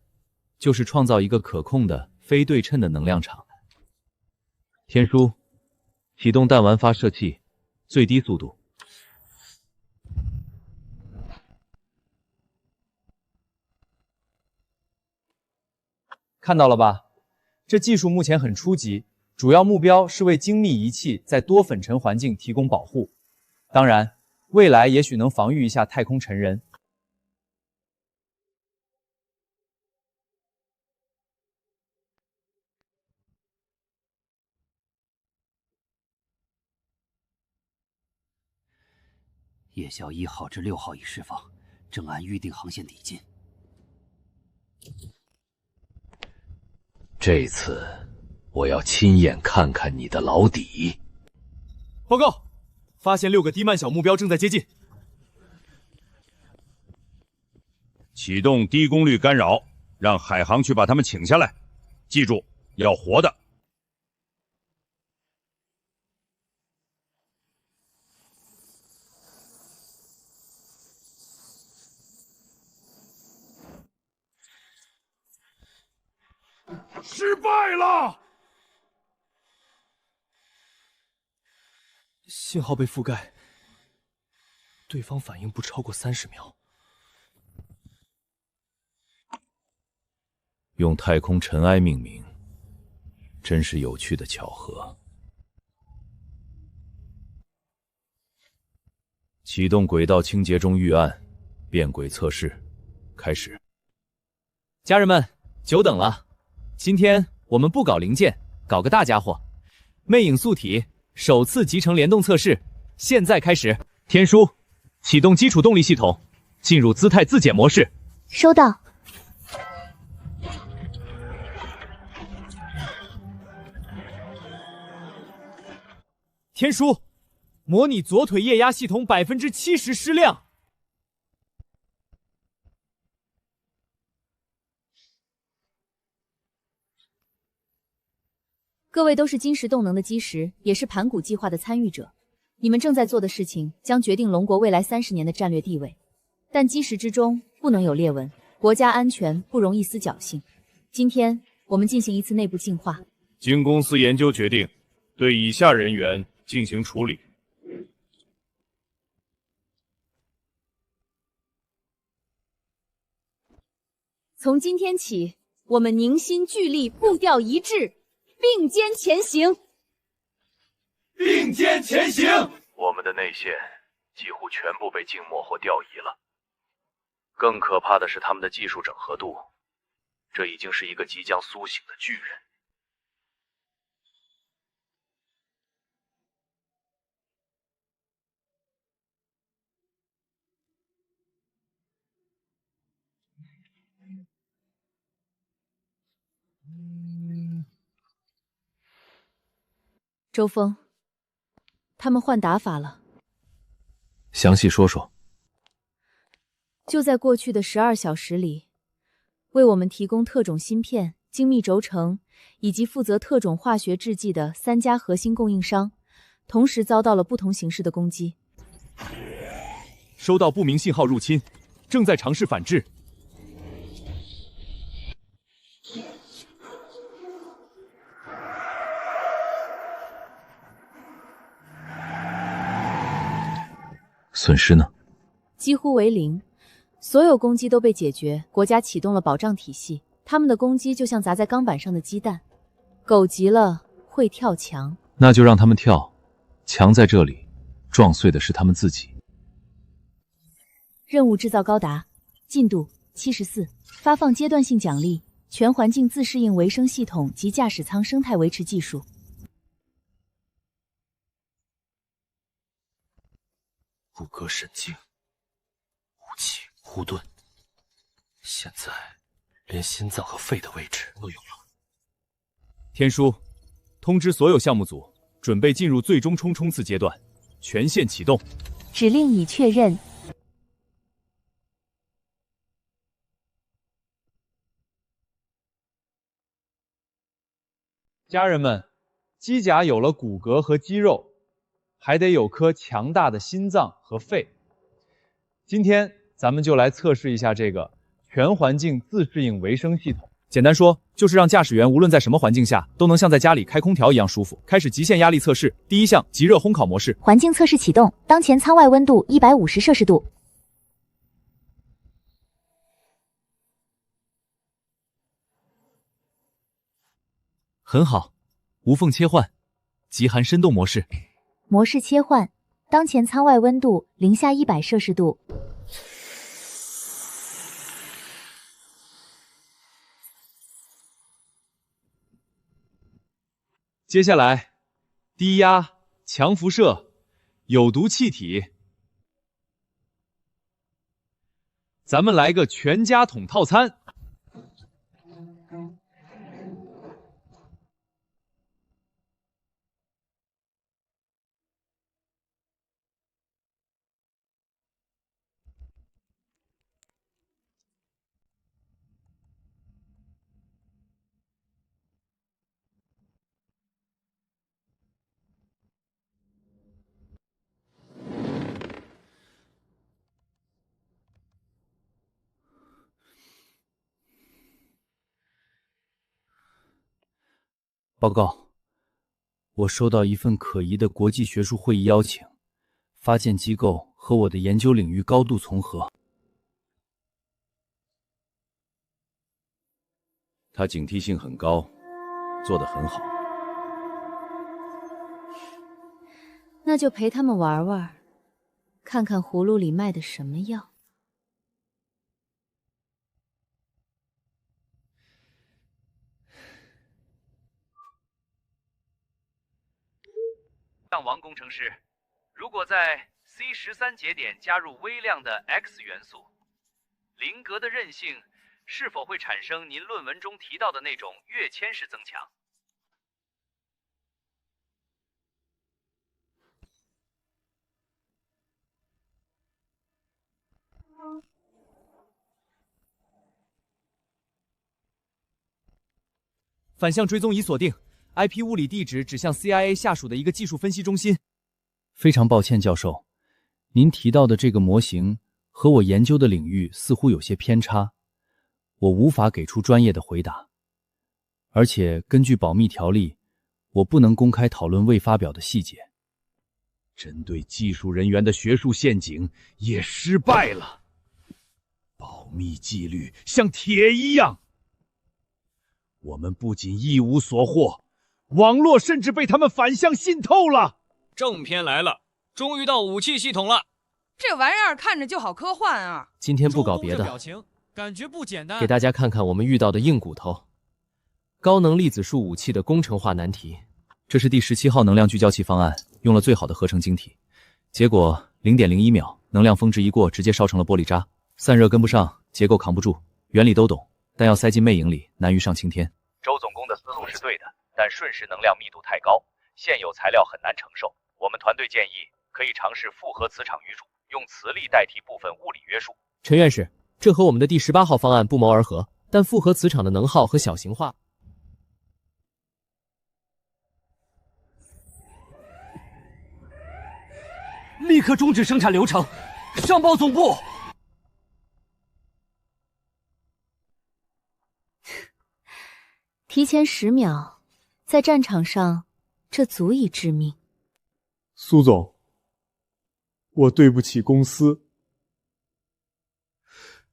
就是创造一个可控的、非对称的能量场。天书，启动弹丸发射器，最低速度。看到了吧？这技术目前很初级，主要目标是为精密仪器在多粉尘环境提供保护。当然，未来也许能防御一下太空尘人。夜宵1号至6号已释放，正按预定航线抵近。这次我要亲眼看看你的老底。报告，发现6个低慢小目标正在接近。启动低功率干扰，让海航去把他们请下来。记住，要活的。失败了！信号被覆盖，对方反应不超过30秒。用太空尘埃命名，真是有趣的巧合。启动轨道清洁中预案，变轨测试开始。家人们，久等了。今天我们不搞零件，搞个大家伙。魅影素体首次集成联动测试，现在开始。天书，启动基础动力系统，进入姿态自检模式。收到。天书，模拟左腿液压系统70%失亮。各位都是金石动能的基石，也是盘古计划的参与者。你们正在做的事情将决定龙国未来30年的战略地位。但基石之中不能有裂纹，国家安全不容一丝侥幸。今天我们进行一次内部净化。经公司研究决定，对以下人员进行处理。从今天起，我们凝心聚力，步调一致，并肩前行。并肩前行。我们的内线几乎全部被静默或调移了。更可怕的是他们的技术整合度，这已经是一个即将苏醒的巨人。周峰，他们换打法了。详细说说。就在过去的12小时里，为我们提供特种芯片、精密轴承以及负责特种化学制剂的3家核心供应商，同时遭到了不同形式的攻击。收到不明信号入侵，正在尝试反制。损失呢？几乎为零，所有攻击都被解决。国家启动了保障体系，他们的攻击就像砸在钢板上的鸡蛋，狗急了会跳墙。那就让他们跳，墙在这里，撞碎的是他们自己。任务制造高达，进度74，发放阶段性奖励，全环境自适应维生系统及驾驶舱生态维持技术。骨骼神经，武器护盾，现在连心脏和肺的位置都有了。天书，通知所有项目组准备进入最终冲刺阶段，全线启动。指令已确认。家人们，机甲有了骨骼和肌肉，还得有颗强大的心脏和肺。今天咱们就来测试一下这个全环境自适应维生系统。简单说，就是让驾驶员无论在什么环境下，都能像在家里开空调一样舒服。开始极限压力测试，第一项极热烘烤模式。环境测试启动，当前舱外温度150摄氏度。很好，无缝切换，极寒深冻模式。模式切换，当前舱外温度零下100摄氏度。接下来，低压、强辐射、有毒气体，咱们来个全家桶套餐。报告，我收到一份可疑的国际学术会议邀请，发件机构和我的研究领域高度重合。他警惕性很高，做得很好。那就陪他们玩玩，看看葫芦里卖的什么药。王工程师，如果在 C13节点加入微量的 X 元素，灵格的韧性是否会产生您论文中提到的那种跃迁式增强？反向追踪已锁定。IP 物理地址指向 CIA 下属的一个技术分析中心。非常抱歉，教授，您提到的这个模型和我研究的领域似乎有些偏差，我无法给出专业的回答。而且根据保密条例，我不能公开讨论未发表的细节。针对技术人员的学术陷阱也失败了，保密纪律像铁一样。我们不仅一无所获，网络甚至被他们反向浸透了。正片来了，终于到武器系统了。这玩意儿看着就好科幻啊！今天不搞别的，表情感觉不简单。给大家看看我们遇到的硬骨头——高能粒子束武器的工程化难题。这是第17号能量聚焦器方案，用了最好的合成晶体，结果 0.01秒，能量峰值一过，直接烧成了玻璃渣，散热跟不上，结构扛不住，原理都懂，但要塞进魅影里，难于上青天。周总工的思路是对的，但瞬时能量密度太高，现有材料很难承受。我们团队建议可以尝试复合磁场预注，用磁力代替部分物理约束。陈院士，这和我们的第18号方案不谋而合，但复合磁场的能耗和小型化。立刻终止生产流程，上报总部。提前10秒，在战场上，这足以致命。苏总，我对不起公司。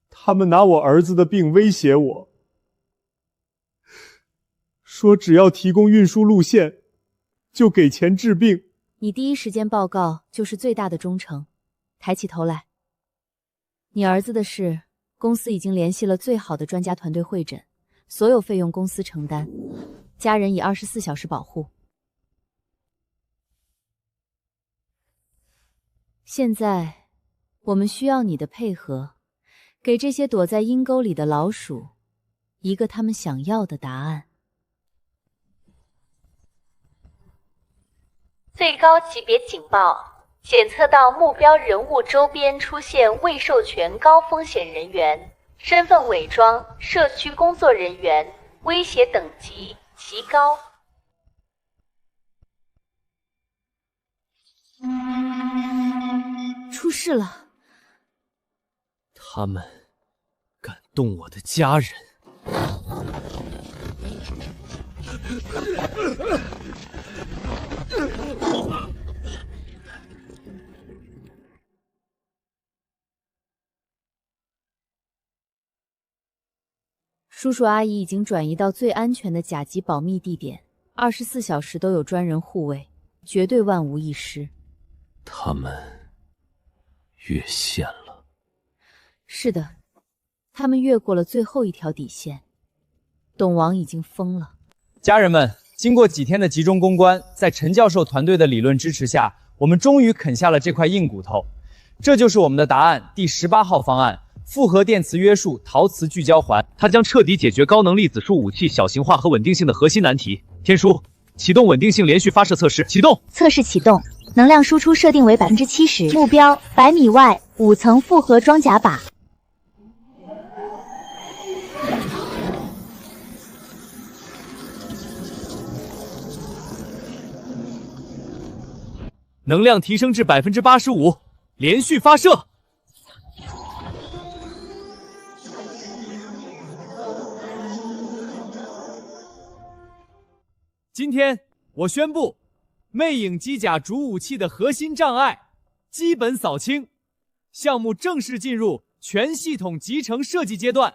他们拿我儿子的病威胁我，说只要提供运输路线，就给钱治病。你第一时间报告就是最大的忠诚。抬起头来，你儿子的事，公司已经联系了最好的专家团队会诊，所有费用公司承担，家人以24小时保护。现在，我们需要你的配合，给这些躲在阴沟里的老鼠一个他们想要的答案。最高级别警报，检测到目标人物周边出现未授权高风险人员，身份伪装、社区工作人员，威胁等级极高。出事了！他们敢动我的家人！叔叔阿姨已经转移到最安全的甲级保密地点，24小时都有专人护卫，绝对万无一失。他们越线了。是的，他们越过了最后一条底线。董王已经疯了。家人们，经过几天的集中攻关，在陈教授团队的理论支持下，我们终于啃下了这块硬骨头。这就是我们的答案，第18号方案。复合电磁约束陶瓷聚焦环，它将彻底解决高能粒子束武器小型化和稳定性的核心难题。天书，启动稳定性连续发射测试，启动。测试启动，能量输出设定为70%，目标100米外5层复合装甲靶。能量提升至85%，连续发射。今天我宣布，魅影机甲主武器的核心障碍基本扫清，项目正式进入全系统集成设计阶段。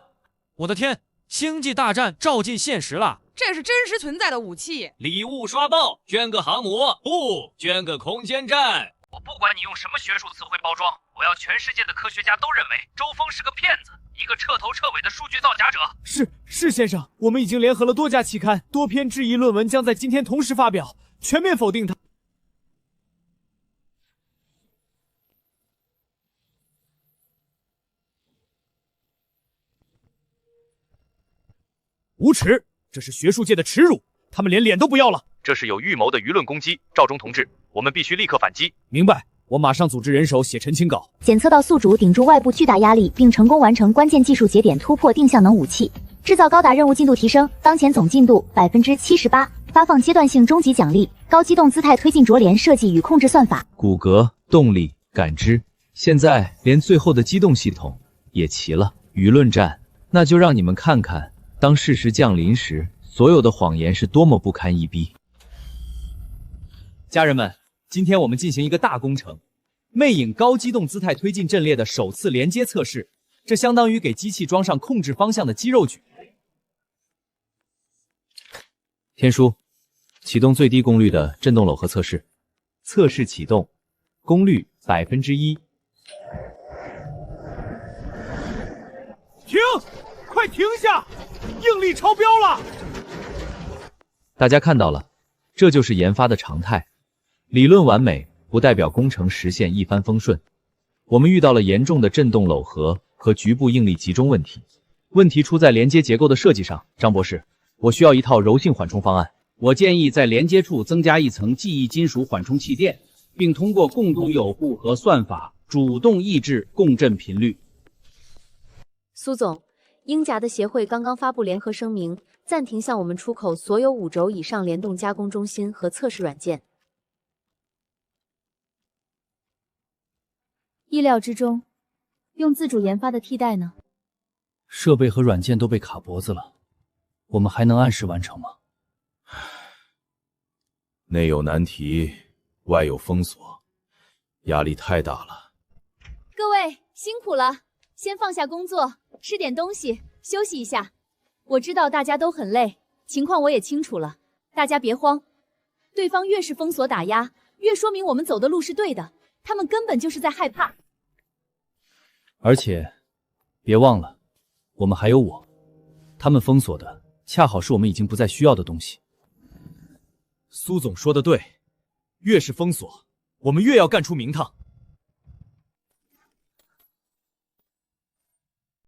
我的天，星际大战照进现实了！这是真实存在的武器。礼物刷爆，捐个航母，不，捐个空间站。我不管你用什么学术词汇包装，我要全世界的科学家都认为周峰是个骗子，一个彻头彻尾的数据造假者。是先生，我们已经联合了多家期刊，多篇质疑论文将在今天同时发表，全面否定它。无耻！这是学术界的耻辱，他们连脸都不要了。这是有预谋的舆论攻击，赵忠同志，我们必须立刻反击。明白，我马上组织人手写陈情稿。检测到宿主顶住外部巨大压力，并成功完成关键技术节点突破定向能武器，制造高达任务进度提升，当前总进度78%，发放阶段性终极奖励，高机动姿态推进着联设计与控制算法，骨骼、动力、感知，现在连最后的机动系统也齐了。舆论战，那就让你们看看，当事实降临时，所有的谎言是多么不堪一击。家人们，今天我们进行一个大工程——魅影高机动姿态推进阵列的首次连接测试，这相当于给机器装上控制方向的肌肉举。天书，启动最低功率的振动耦合测试。测试启动，功率1%。停！快停下！应力超标了！大家看到了，这就是研发的常态。理论完美不代表工程实现一帆风顺。我们遇到了严重的振动耦合和局部应力集中问题，问题出在连接结构的设计上。张博士，我需要一套柔性缓冲方案。我建议在连接处增加一层记忆金属缓冲气垫，并通过共读有户和算法主动抑制共振频率。苏总，英甲的协会刚刚发布联合声明，暂停向我们出口所有5轴以上联动加工中心和测试软件。意料之中，用自主研发的替代呢？设备和软件都被卡脖子了，我们还能按时完成吗？内有难题，外有封锁，压力太大了。各位辛苦了，先放下工作，吃点东西，休息一下。我知道大家都很累，情况我也清楚了，大家别慌。对方越是封锁打压，越说明我们走的路是对的，他们根本就是在害怕。而且，别忘了，我们还有我，他们封锁的恰好是我们已经不再需要的东西。苏总说的对，越是封锁，我们越要干出名堂。